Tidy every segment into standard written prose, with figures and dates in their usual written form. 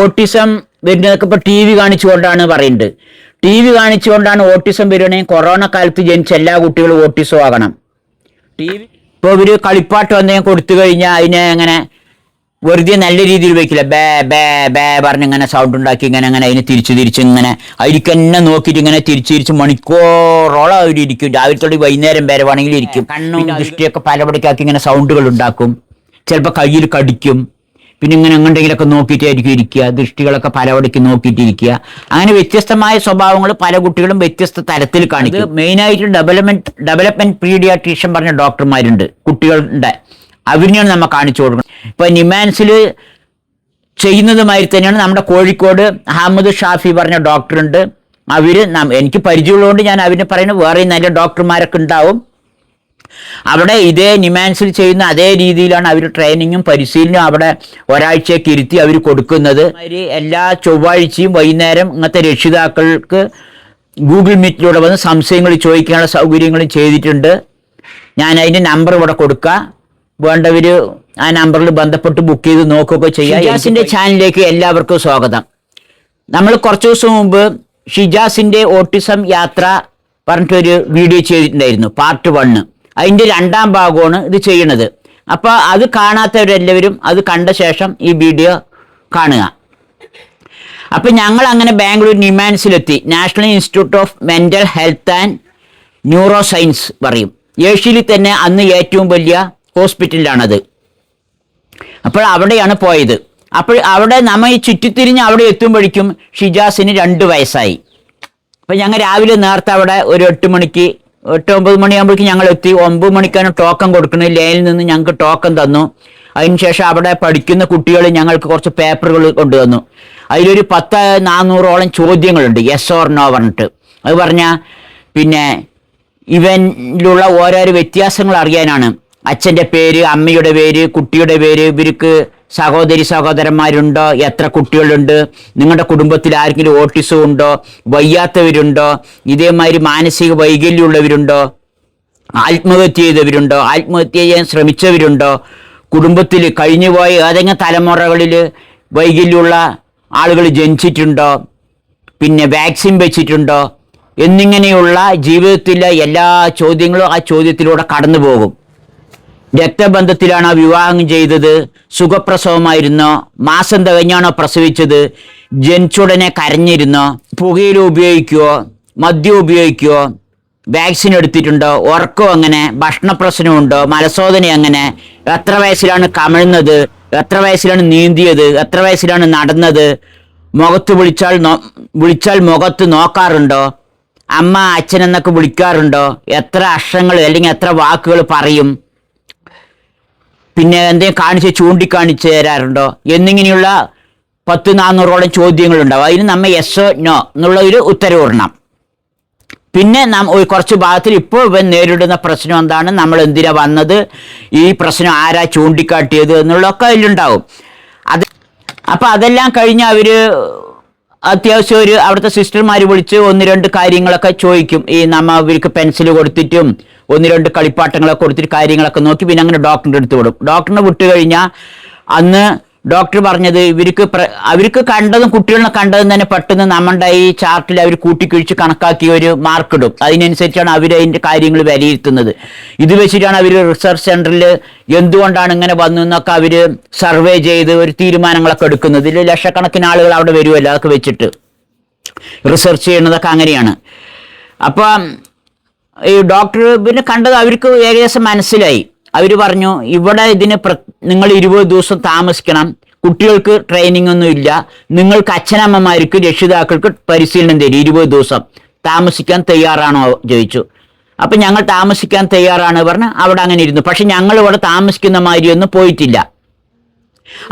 Autism വരുന്നതൊക്കെ ഇപ്പോൾ T V കാണിച്ചുകൊണ്ടാണ് പറയുന്നത്. ടി വി കാണിച്ചുകൊണ്ടാണ് ഓട്ടിസം വരുകയാണെങ്കിൽ കൊറോണ കാലത്ത് ജനിച്ച എല്ലാ കുട്ടികളും ഓട്ടിസം ആകണം. ടി വി ഇപ്പോൾ ഇവർ കളിപ്പാട്ട് എന്തെങ്കിലും കൊടുത്തു കഴിഞ്ഞാൽ അതിനെ അങ്ങനെ വെറുതെ നല്ല രീതിയിൽ വയ്ക്കില്ല. ബേ ബേ ബേ പറഞ്ഞ് ഇങ്ങനെ സൗണ്ട് ഉണ്ടാക്കി ഇങ്ങനെ അങ്ങനെ അതിനെ തിരിച്ച് ഇങ്ങനെ അതിലേക്ക് തന്നെ നോക്കിയിട്ട് ഇങ്ങനെ തിരിച്ച് മണിക്കൂറോളം അവർ ഇരിക്കും. രാവിലെ തൊട്ട് വൈകുന്നേരം വരെ വേണമെങ്കിൽ ഇരിക്കും. കണ്ണും ദൃഷ്ടിയൊക്കെ പലപടിക്കാക്കി ഇങ്ങനെ സൗണ്ടുകൾ ഉണ്ടാക്കും. ചിലപ്പോൾ കയ്യിൽ കടിക്കും. പിന്നെ ഇങ്ങനെ എങ്ങോട്ടെങ്കിലൊക്കെ നോക്കിയിട്ടായിരിക്കും ഇരിക്കുക. ദൃഷ്ടികളൊക്കെ പലവടിക്ക് നോക്കിയിട്ടിരിക്കുക. അങ്ങനെ വ്യത്യസ്തമായ സ്വഭാവങ്ങൾ പല കുട്ടികളും വ്യത്യസ്ത തരത്തിൽ കാണിക്കും. മെയിനായിട്ട് ഡെവലപ്മെന്റ് പീഡിയാട്രീഷ്യൻ പറഞ്ഞ ഡോക്ടർമാരുണ്ട് കുട്ടികളുടെ. അവരിനെയാണ് നമ്മൾ കാണിച്ചു കൊടുക്കുന്നത്. ഇപ്പോൾ നിമാൻസിൽ ചെയ്യുന്നതുമാതിരി തന്നെയാണ് നമ്മുടെ കോഴിക്കോട് അഹമ്മദ് ഷാഫി പറഞ്ഞ ഡോക്ടറുണ്ട്. അവർ എനിക്ക് പരിചയമുള്ളതുകൊണ്ട് ഞാൻ അവരിനെ പറയുന്നത്. വേറെ നല്ല ഡോക്ടർമാരൊക്കെ ഉണ്ടാവും. അവിടെ ഇതേ നിമാൻസിൽ ചെയ്യുന്ന അതേ രീതിയിലാണ് അവർ ട്രെയിനിങ്ങും പരിശീലനവും അവിടെ ഒരാഴ്ചയൊക്കെ ഇരുത്തി അവർ കൊടുക്കുന്നത്. എല്ലാ ചൊവ്വാഴ്ചയും വൈകുന്നേരം ഇങ്ങനത്തെ രക്ഷിതാക്കൾക്ക് ഗൂഗിൾ മീറ്റിലൂടെ വന്ന് സംശയങ്ങൾ ചോദിക്കാനുള്ള സൗകര്യങ്ങളും ചെയ്തിട്ടുണ്ട്. ഞാൻ അതിൻ്റെ നമ്പർ ഇവിടെ കൊടുക്കുക. വേണ്ടവർ ആ നമ്പറിൽ ബന്ധപ്പെട്ട് ബുക്ക് ചെയ്ത് നോക്കുകയൊക്കെ ചെയ്യാം. ഷിജാസിൻ്റെ ചാനലിലേക്ക് എല്ലാവർക്കും സ്വാഗതം. നമ്മൾ കുറച്ച് ദിവസം മുമ്പ് ഷിജാസിൻ്റെ ഓട്ടിസം യാത്ര പറഞ്ഞിട്ടൊരു വീഡിയോ ചെയ്തിട്ടുണ്ടായിരുന്നു, പാർട്ട് 1. അതിൻ്റെ 2ാം ഭാഗമാണ് ഇത് ചെയ്യണത്. അപ്പോൾ അത് കാണാത്തവരെല്ലാവരും അത് കണ്ട ശേഷം ഈ വീഡിയോ കാണുക. അപ്പം ഞങ്ങൾ അങ്ങനെ ബാംഗ്ലൂർ നിമാൻസിലെത്തി. National Institute of Mental Health and Neuro Science പറയും. ഏഷ്യയിൽ തന്നെ അന്ന് ഏറ്റവും വലിയ ഹോസ്പിറ്റലിലാണത്. അപ്പോൾ അവിടെയാണ് പോയത്. അപ്പോൾ അവിടെ നമ്മൾ ഈ ചുറ്റിത്തിരിഞ്ഞ് അവിടെ എത്തുമ്പോഴേക്കും ഷിജാസിന് 2 വയസ്സായി. അപ്പം ഞങ്ങൾ രാവിലെ നേരത്തെ അവിടെ ഒരു 8-9 മണിയാകുമ്പോഴേക്കും ഞങ്ങൾ എത്തി. 9 മണിക്കാണ് ടോക്കൺ കൊടുക്കുന്നത്. ലൈനിൽ നിന്ന് ഞങ്ങൾക്ക് ടോക്കൺ തന്നു. അതിനുശേഷം അവിടെ പഠിക്കുന്ന കുട്ടികൾ ഞങ്ങൾക്ക് കുറച്ച് പേപ്പറുകൾ കൊണ്ടുവന്നു. അതിലൊരു 400ഓളം ചോദ്യങ്ങളുണ്ട്, യെസ് ഓർ നോ പറഞ്ഞിട്ട്. അത് പറഞ്ഞാൽ പിന്നെ ഇവനിലുള്ള ഓരോരോ വ്യത്യാസങ്ങൾ അറിയാനാണ്. അച്ഛൻ്റെ പേര്, അമ്മയുടെ പേര്, കുട്ടിയുടെ പേര്, ഇവർക്ക് സഹോദരന്മാരുണ്ടോ, എത്ര കുട്ടികളുണ്ട്, നിങ്ങളുടെ കുടുംബത്തിൽ ആർക്കെങ്കിലും ഓട്ടിസം ഉണ്ടോ, വയ്യാത്തവരുണ്ടോ, ഇതേമാതിരി മാനസിക വൈകല്യമുള്ളവരുണ്ടോ, ആത്മഹത്യ ചെയ്തവരുണ്ടോ, ആത്മഹത്യ ചെയ്യാൻ ശ്രമിച്ചവരുണ്ടോ, കുടുംബത്തിൽ കഴിഞ്ഞുപോയ ഏതെങ്കിലും തലമുറകളിൽ വൈകല്യമുള്ള ആളുകൾ ജനിച്ചിട്ടുണ്ടോ, പിന്നെ വാക്സിൻ വെച്ചിട്ടുണ്ടോ എന്നിങ്ങനെയുള്ള ജീവിതത്തിലെ എല്ലാ ചോദ്യങ്ങളും ആ ചോദ്യത്തിലൂടെ കടന്നു പോകും. രക്തബന്ധത്തിലാണോ വിവാഹം ചെയ്തത്, സുഖപ്രസവമായിരുന്നോ, മാസം തികഞ്ഞാണോ പ്രസവിച്ചത്, ജനിച്ചുടനെ കരഞ്ഞിരുന്നോ, പുകയില ഉപയോഗിക്കുമോ, മദ്യം ഉപയോഗിക്കുമോ, വാക്സിൻ എടുത്തിട്ടുണ്ടോ, ഉറക്കം അങ്ങനെ, ഭക്ഷണ പ്രശ്നമുണ്ടോ, മലശോധന അങ്ങനെ, എത്ര വയസ്സിലാണ് കമിഴ്ന്നത്, എത്ര വയസ്സിലാണ് നീന്തിയത്, എത്ര വയസ്സിലാണ് നടന്നത്, മുഖത്ത് വിളിച്ചാൽ മുഖത്ത് നോക്കാറുണ്ടോ, അമ്മ അച്ഛൻ എന്നൊക്കെ വിളിക്കാറുണ്ടോ, എത്ര അക്ഷരങ്ങൾ അല്ലെങ്കിൽ എത്ര വാക്കുകൾ പറയും, പിന്നെ എന്തെങ്കിലും ചൂണ്ടിക്കാണിച്ച് തരാറുണ്ടോ എന്നിങ്ങനെയുള്ള 400ഓളം ചോദ്യങ്ങളുണ്ടാവും. അതിന് നമ്മൾ യെസ് നോ എന്നുള്ള ഒരു ഉത്തരവ് ഇടണം. പിന്നെ കുറച്ച് ഭാഗത്തിൽ ഇപ്പോൾ ഇവൻ നേരിടുന്ന പ്രശ്നം എന്താണ്, നമ്മൾ എന്തിനാ വന്നത്, ഈ പ്രശ്നം ആരാ ചൂണ്ടിക്കാട്ടിയത് എന്നുള്ളതൊക്കെ അതിലുണ്ടാവും. അപ്പം അതെല്ലാം കഴിഞ്ഞ് അവർ അത്യാവശ്യം അവിടുത്തെ സിസ്റ്റർമാർ വിളിച്ച് 1-2 കാര്യങ്ങളൊക്കെ ചോദിക്കും. ഇവർക്ക് പെൻസിൽ കൊടുത്തിട്ടും 1-2 കളിപ്പാട്ടങ്ങളൊക്കെ കൊടുത്തിട്ട് കാര്യങ്ങളൊക്കെ നോക്കി പിന്നെ അങ്ങനെ ഡോക്ടറിൻ്റെ അടുത്ത് വിടും. ഡോക്ടറിനെ വിട്ട് കഴിഞ്ഞാൽ അന്ന് ഡോക്ടർ പറഞ്ഞത് അവർക്ക് കണ്ടതും കുട്ടികളെ കണ്ടതും തന്നെ പെട്ടെന്ന് നമ്മുടെ ഈ ചാർട്ടിൽ അവർ കൂട്ടിക്കിഴിച്ച് കണക്കാക്കി ഒരു മാർക്ക് ഇടും. അതിനനുസരിച്ചാണ് അവർ അതിൻ്റെ കാര്യങ്ങൾ വിലയിരുത്തുന്നത്. ഇത് വെച്ചിട്ടാണ് അവർ റിസർച്ച് സെൻറ്ററിൽ എന്തുകൊണ്ടാണ് ഇങ്ങനെ വന്നതെന്നൊക്കെ അവർ സർവേ ചെയ്ത് ഒരു തീരുമാനങ്ങളൊക്കെ എടുക്കുന്നത്. ഇതിൽ ലക്ഷക്കണക്കിന് ആളുകൾ അവിടെ വരുമല്ലോ, അതൊക്കെ വെച്ചിട്ട് റിസർച്ച് ചെയ്യുന്നതൊക്കെ അങ്ങനെയാണ്. അപ്പം ഈ ഡോക്ടർ പിന്നെ കണ്ടത് അവർക്ക് ഏകദേശം മനസ്സിലായി. അവർ പറഞ്ഞു, ഇവിടെ നിങ്ങൾ 20 ദിവസം താമസിക്കണം, കുട്ടികൾക്ക് ട്രെയിനിങ് ഒന്നും ഇല്ല, നിങ്ങൾക്ക് അച്ഛനമ്മമാർക്ക് രക്ഷിതാക്കൾക്ക് പരിശീലനം തരും, 20 ദിവസം താമസിക്കാൻ തയ്യാറാണോ ചോദിച്ചു. അപ്പം ഞങ്ങൾ താമസിക്കാൻ തയ്യാറാണ് പറഞ്ഞ് അവിടെ അങ്ങനെ ഇരുന്നു. പക്ഷെ ഞങ്ങൾ ഇവിടെ താമസിക്കുന്ന മാതിരിയൊന്നും പോയിട്ടില്ല.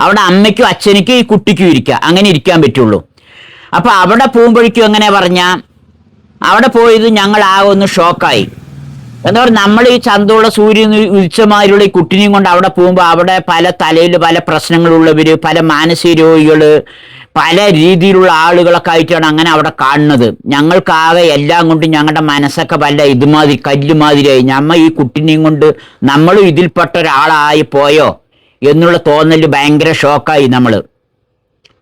അവിടെ അമ്മയ്ക്കും അച്ഛനിക്കും ഈ കുട്ടിക്കും അങ്ങനെ ഇരിക്കാൻ പറ്റുള്ളൂ. അപ്പം അവിടെ പോകുമ്പോഴേക്കും എങ്ങനെ പറഞ്ഞാൽ അവിടെ പോയത് ഞങ്ങൾ ഒന്ന് ഷോക്കായി. എന്താ പറയുക, നമ്മൾ ഈ ചന്തമുള്ള സൂര്യൻ ഉദിച്ചമാതിരിയുള്ള ഈ കുട്ടിനെയും കൊണ്ട് അവിടെ പോകുമ്പോൾ അവിടെ പല തലയിൽ പല പ്രശ്നങ്ങളുള്ളവർ, പല മാനസിക രോഗികൾ, പല രീതിയിലുള്ള ആളുകളൊക്കെ ആയിട്ടാണ് അങ്ങനെ അവിടെ കാണുന്നത്. ഞങ്ങൾക്കാകെ എല്ലാം കൊണ്ടും ഞങ്ങളുടെ മനസ്സൊക്കെ വല്ല ഇതുമാതിരി കല്ലുമാതിരിയായി. നമ്മൾ ഈ കുട്ടിനെയും കൊണ്ട് നമ്മളും ഇതിൽപ്പെട്ട ഒരാളായി പോയോ എന്നുള്ള തോന്നൽ ഭയങ്കര ഷോക്കായി നമ്മൾ.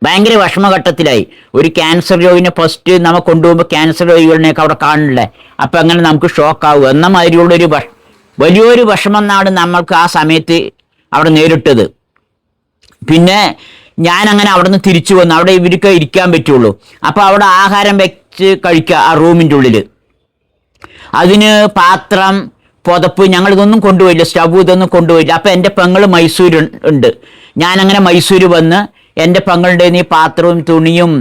ഭയങ്കര വിഷമഘട്ടത്തിലായി. ഒരു ക്യാൻസർ രോഗിനെ ഫസ്റ്റ് നമ്മൾ കൊണ്ടുപോകുമ്പോൾ ക്യാൻസർ രോഗികളിനെയൊക്കെ അവിടെ കാണില്ലേ, അപ്പം അങ്ങനെ നമുക്ക് ഷോക്കാവും എന്ന മാതിരിയുള്ളൊരു വലിയൊരു വിഷമം എന്നാണ് നമ്മൾക്ക് ആ സമയത്ത് അവിടെ നേരിട്ടത്. പിന്നെ ഞാൻ അങ്ങനെ അവിടെ നിന്ന് തിരിച്ചു വന്നു. അവിടെ ഇവർക്ക് ഇരിക്കാൻ പറ്റുള്ളൂ. അപ്പോൾ അവിടെ ആഹാരം വെച്ച് കഴിക്കുക ആ റൂമിൻ്റെ ഉള്ളിൽ. അതിന് പാത്രം, പുതപ്പ് ഞങ്ങളിതൊന്നും കൊണ്ടുപോയില്ല, സ്റ്റവ് ഇതൊന്നും കൊണ്ടുപോയില്ല. അപ്പം എൻ്റെ പെങ്ങൾ മൈസൂർ ഉണ്ട്. ഞാനങ്ങനെ മൈസൂർ വന്ന് എൻ്റെ പെങ്ങളുടെ ഈ പാത്രവും തുണിയും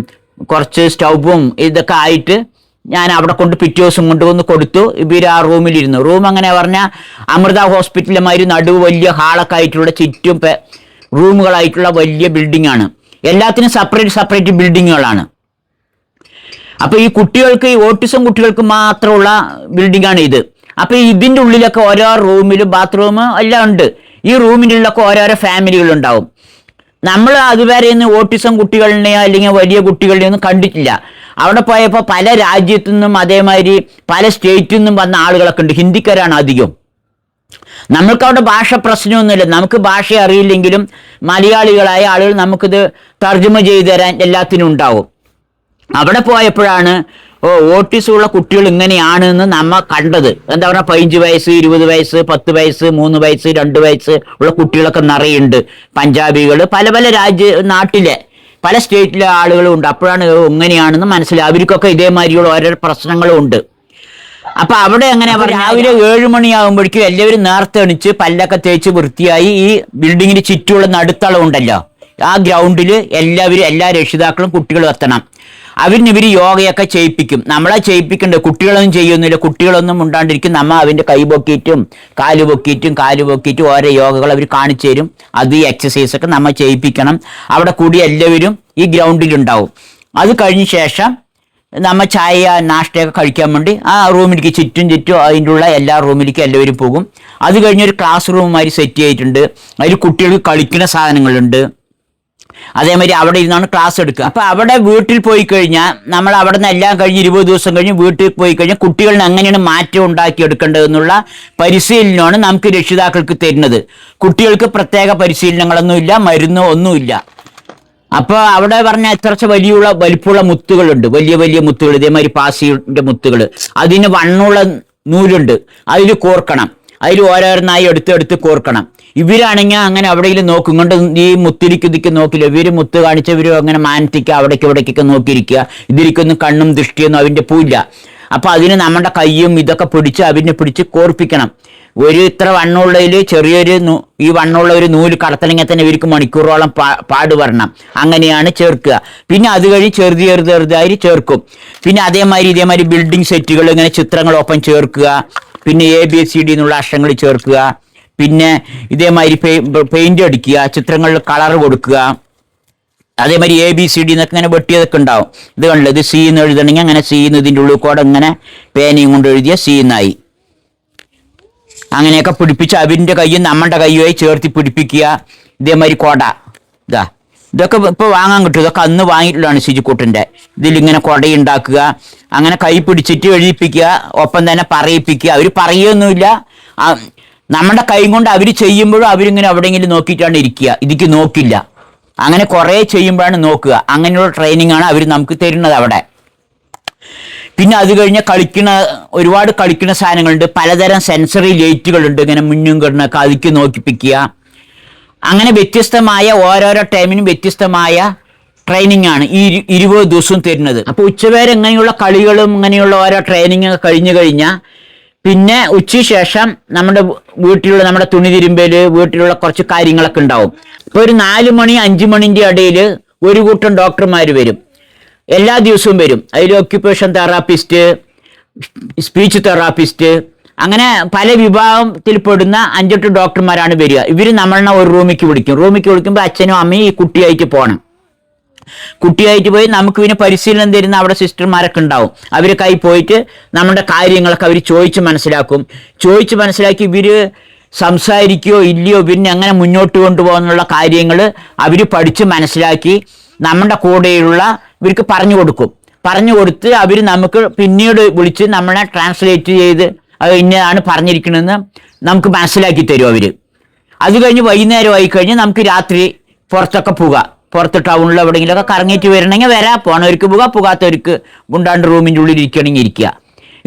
കുറച്ച് സ്റ്റൗവും ഇതൊക്കെ ആയിട്ട് ഞാൻ അവിടെ കൊണ്ട് പിറ്റേ ദിവസം കൊണ്ടുവന്ന് കൊടുത്തു. ഇവർ ആ റൂമിലിരുന്നു. റൂം അങ്ങനെ പറഞ്ഞാൽ അമൃത ഹോസ്പിറ്റലുമാതിരി നടുവ് വലിയ ഹാളൊക്കെ ആയിട്ടുള്ള ചുറ്റും റൂമുകളായിട്ടുള്ള വലിയ ബിൽഡിംഗ് ആണ്. എല്ലാത്തിനും സെപ്പറേറ്റ് ബിൽഡിങ്ങുകളാണ്. അപ്പോൾ ഈ കുട്ടികൾക്ക്, ഈ ഓട്ടിസം കുട്ടികൾക്ക് മാത്രമുള്ള ബിൽഡിംഗാണ് ഇത്. അപ്പോൾ ഇതിൻ്റെ ഉള്ളിലൊക്കെ ഓരോ റൂമിലും ബാത്റൂം എല്ലാം ഉണ്ട്. ഈ റൂമിനുള്ളൊക്കെ ഓരോരോ ഫാമിലികളുണ്ടാവും. നമ്മൾ അതുവരെ ഒന്നും ഓട്ടിസം കുട്ടികളിനെയോ അല്ലെങ്കിൽ വലിയ കുട്ടികളുടെയോ ഒന്നും കണ്ടിട്ടില്ല. അവിടെ പോയപ്പോൾ പല രാജ്യത്തു നിന്നും അതേമാതിരി പല സ്റ്റേറ്റിൽ നിന്നും വന്ന ആളുകളൊക്കെ ഉണ്ട്. ഹിന്ദിക്കാരാണ് അധികം. നമ്മൾക്കവിടെ ഭാഷ പ്രശ്നമൊന്നുമില്ല. നമുക്ക് ഭാഷ അറിയില്ലെങ്കിലും മലയാളികളായ ആളുകൾ നമുക്കിത് തർജ്ജമ ചെയ്തു തരാൻ എല്ലാത്തിനും ഉണ്ടാവും. അവിടെ പോയപ്പോഴാണ് ഓട്ടിസം ഉള്ള കുട്ടികൾ ഇങ്ങനെയാണെന്ന് നമ്മൾ കണ്ടത്. എന്താ പറയുക, 15 വയസ്സ് 20 വയസ്സ് 10 വയസ്സ് 3 വയസ്സ് 2 വയസ്സ് ഉള്ള കുട്ടികളൊക്കെ നിറയുണ്ട്. പഞ്ചാബികൾ, പല നാട്ടിലെ പല സ്റ്റേറ്റിലെ ആളുകളും ഉണ്ട്. അപ്പോഴാണ് ഇങ്ങനെയാണെന്ന് മനസ്സിലായി. അവർക്കൊക്കെ ഇതേമാതിരിയുള്ള ഓരോ പ്രശ്നങ്ങളും ഉണ്ട്. അപ്പൊ അവിടെ എങ്ങനെ രാവിലെ 7 മണിയാകുമ്പോഴേക്കും എല്ലാവരും നേരത്തെ എണിച്ച് പല്ലൊക്കെ തേച്ച് വൃത്തിയായി ഈ ബിൽഡിങ്ങിന് ചുറ്റുമുള്ള നടുത്തളം ഉണ്ടല്ലോ, ആ ഗ്രൗണ്ടിൽ എല്ലാ രക്ഷിതാക്കളും കുട്ടികളും എത്തണം. ഇവർ യോഗയൊക്കെ ചെയ്യിപ്പിക്കും. നമ്മളെ ചെയ്യിപ്പിക്കണ്ട, കുട്ടികളൊന്നും ചെയ്യുന്നില്ല. കുട്ടികളൊന്നും ഉണ്ടാണ്ടിരിക്കും. നമ്മൾ അവൻ്റെ കൈ പൊക്കിയിട്ടും കാല് പൊക്കിയിട്ടും ഓരോ യോഗകൾ അവർ കാണിച്ചു തരും. അത് ഈ എക്സസൈസൊക്കെ നമ്മൾ ചെയ്യിപ്പിക്കണം. അവിടെ കൂടി എല്ലാവരും ഈ ഗ്രൗണ്ടിലുണ്ടാവും. അത് കഴിഞ്ഞ ശേഷം നമ്മൾ ചായ നാഷ്ടയൊക്കെ കഴിക്കാൻ വേണ്ടി ആ റൂമിലേക്ക് ചുറ്റും അതിൻ്റെ ഉള്ള എല്ലാ റൂമിലേക്കും എല്ലാവരും പോകും. അത് കഴിഞ്ഞൊരു ക്ലാസ് റൂമുമാതിരി സെറ്റ് ചെയ്തിട്ടുണ്ട്. അതിൽ കുട്ടികൾക്ക് കളിക്കുന്ന സാധനങ്ങളുണ്ട്. അതേമാതിരി അവിടെ ഇരുന്നാണ് ക്ലാസ് എടുക്കുക. അപ്പം അവിടെ വീട്ടിൽ പോയി കഴിഞ്ഞാൽ നമ്മൾ അവിടെ നിന്ന് എല്ലാം കഴിഞ്ഞ് 20 ദിവസം കഴിഞ്ഞ് വീട്ടിൽ പോയി കഴിഞ്ഞാൽ കുട്ടികളിന് എങ്ങനെയാണ് മാറ്റം ഉണ്ടാക്കിയെടുക്കേണ്ടതെന്നുള്ള പരിശീലനമാണ് നമുക്ക് രക്ഷിതാക്കൾക്ക് തരുന്നത്. കുട്ടികൾക്ക് പ്രത്യേക പരിശീലനങ്ങളൊന്നുമില്ല, മരുന്നോ ഒന്നുമില്ല. അപ്പോൾ അവിടെ പറഞ്ഞാൽ ഇത്രച്ച വലിപ്പമുള്ള മുത്തുകളുണ്ട്, വലിയ മുത്തുകൾ, ഇതേമാതിരി പാസിയുടെ മുത്തുകൾ. അതിന് വണ്ണമുള്ള നൂലുണ്ട്, അതിൽ കോർക്കണം. അതിൽ ഓരോന്നായി എടുത്ത് കോർക്കണം. ഇവരാണെങ്കിൽ അങ്ങനെ അവിടെയെങ്കിലും നോക്കും കൊണ്ട് ഈ മുത്തിരിക്കുതിക്ക് നോക്കില്ല. ഇവർ മുത്ത് കാണിച്ചവരും അങ്ങനെ മാനത്തിക്കുക, ഇവിടേക്കൊക്കെ നോക്കിയിരിക്കുക. ഇതിരിക്കൊന്നും കണ്ണും ദൃഷ്ടിയൊന്നും അവൻ്റെ പോയില്ല. അപ്പോൾ അതിന് നമ്മുടെ കയ്യും ഇതൊക്കെ പിടിച്ച് കോർപ്പിക്കണം. ഇത്ര വണ്ണമുള്ളതിൽ ചെറിയൊരു ഈ വണ്ണമുള്ള ഒരു നൂല് കടത്തലെങ്കിൽ തന്നെ ഇവർക്ക് മണിക്കൂറോളം പാട് വരണം. അങ്ങനെയാണ് ചേർക്കുക. പിന്നെ അത് കഴിഞ്ഞ് ചെറുതായി ചേർക്കും. പിന്നെ ഇതേമാതിരി ബിൽഡിംഗ് സെറ്റുകൾ ഇങ്ങനെ ചിത്രങ്ങളൊപ്പം ചേർക്കുക. പിന്നെ ABCD എന്നുള്ള അക്ഷരങ്ങൾ ചേർക്കുക. പിന്നെ ഇതേമാതിരി പെയിന്റ് അടിക്കുക, ചിത്രങ്ങളിൽ കളർ കൊടുക്കുക. അതേമാതിരി ABCD എന്നൊക്കെ ഇങ്ങനെ വെട്ടിയതൊക്കെ ഉണ്ടാവും. ഇത് കണ്ടില്ല, ഇത് C എന്ന് എഴുതണമെങ്കിൽ അങ്ങനെ C എന്ന് ഇതിൻ്റെ ഉള്ളിൽ കൂടെ ഇങ്ങനെ പേനയും കൊണ്ട് എഴുതിയ C എന്നായി. അങ്ങനെയൊക്കെ പിടിപ്പിച്ച് അവൻ്റെ കയ്യും നമ്മുടെ കയ്യുമായി ചേർത്തി പിടിപ്പിക്കുക. ഇതേമാതിരി കൊട ഇതൊക്കെ ഇപ്പോൾ വാങ്ങാൻ കിട്ടും. ഇതൊക്കെ അന്ന് വാങ്ങിയിട്ടുള്ളതാണ് ശുചിക്കൂട്ടിൻ്റെ. ഇതിലിങ്ങനെ കൊടയുണ്ടാക്കുക, അങ്ങനെ കൈ പിടിച്ചിട്ട് എഴുതിപ്പിക്കുക, ഒപ്പം തന്നെ പറയിപ്പിക്കുക. അവർ പറയുകയൊന്നുമില്ല, നമ്മുടെ കൈ കൊണ്ട് അവർ ചെയ്യുമ്പോഴും അവരിങ്ങനെ എവിടെയെങ്കിലും നോക്കിയിട്ടാണ് ഇരിക്കുക. ഇതിക്ക് നോക്കില്ല. അങ്ങനെ കുറേ ചെയ്യുമ്പോഴാണ് നോക്കുക. അങ്ങനെയുള്ള ട്രെയിനിങ് ആണ് അവർ നമുക്ക് തരുന്നത് അവിടെ. പിന്നെ അത് കഴിഞ്ഞ് ഒരുപാട് കളിക്കുന്ന സാധനങ്ങളുണ്ട്. പലതരം സെൻസറി ലൈറ്റുകളുണ്ട്, ഇങ്ങനെ മുന്നും കിടന്നൊക്കെ അതിക്ക് നോക്കിപ്പിക്കുക. അങ്ങനെ വ്യത്യസ്തമായ ഓരോരോ ടൈമിനും വ്യത്യസ്തമായ ട്രെയിനിങ് ആണ് ഈ 20 ദിവസവും തരുന്നത്. അപ്പോൾ ഉച്ചവരെ ഇങ്ങനെയുള്ള കളികളും ഇങ്ങനെയുള്ള ഓരോ ട്രെയിനിങ് കഴിഞ്ഞു കഴിഞ്ഞാൽ പിന്നെ ഉച്ചയ്ക്ക് ശേഷം നമ്മുടെ തുണി തിരുമ്പൽ, വീട്ടിലുള്ള കുറച്ച് കാര്യങ്ങളൊക്കെ ഉണ്ടാവും. ഇപ്പോൾ ഒരു 4 മണി 5 മണിൻ്റെ ഇടയിൽ ഒരു കൂട്ടം ഡോക്ടർമാർ വരും. എല്ലാ ദിവസവും വരും. അതിൽ ഓക്യുപ്പേഷൻ തെറാപ്പിസ്റ്റ്, സ്പീച്ച് തെറാപ്പിസ്റ്റ്, അങ്ങനെ പല വിഭാഗത്തിൽപ്പെടുന്ന 5-8 ഡോക്ടർമാരാണ് വരിക. ഇവർ നമ്മളെ ഒരു റൂമിലേക്ക് വിളിക്കുമ്പോൾ അച്ഛനും അമ്മയും ഈ കുട്ടിയായിട്ട് പോകണം. കുട്ടിയായിട്ട് പോയി നമുക്ക് പിന്നെ പരിശീലനം തരുന്ന അവിടെ സിസ്റ്റർമാരൊക്കെ ഉണ്ടാവും. അവർ കൈ പോയിട്ട് നമ്മുടെ കാര്യങ്ങളൊക്കെ അവർ ചോദിച്ച് മനസ്സിലാക്കി ഇവർ സംസാരിക്കുകയോ ഇല്ലയോ പിന്നെ അങ്ങനെ മുന്നോട്ട് കൊണ്ടുപോകാനുള്ള കാര്യങ്ങൾ അവർ പഠിച്ച് മനസ്സിലാക്കി നമ്മുടെ കൂടെയുള്ള ഇവർക്ക് പറഞ്ഞു കൊടുത്ത് അവർ നമുക്ക് പിന്നീട് വിളിച്ച് നമ്മളെ ട്രാൻസ്ലേറ്റ് ചെയ്ത് അത് ഇന്നതാണ് പറഞ്ഞിരിക്കണമെന്ന് നമുക്ക് മനസ്സിലാക്കി തരും അവർ. അത് കഴിഞ്ഞ് വൈകുന്നേരം ആയി കഴിഞ്ഞ് നമുക്ക് രാത്രി പുറത്തൊക്കെ പോകാം. പുറത്ത് ടൗണിൽ എവിടെയെങ്കിലുമൊക്കെ കറങ്ങിയിട്ട് വരണമെങ്കിൽ വരാം, പോണവർക്ക് പോകാം, പോകാത്തവർക്ക് ഗുണ്ടാണ്ട് റൂമിൻ്റെ ഉള്ളിൽ ഇരിക്കണമെങ്കിൽ ഇരിക്കുക.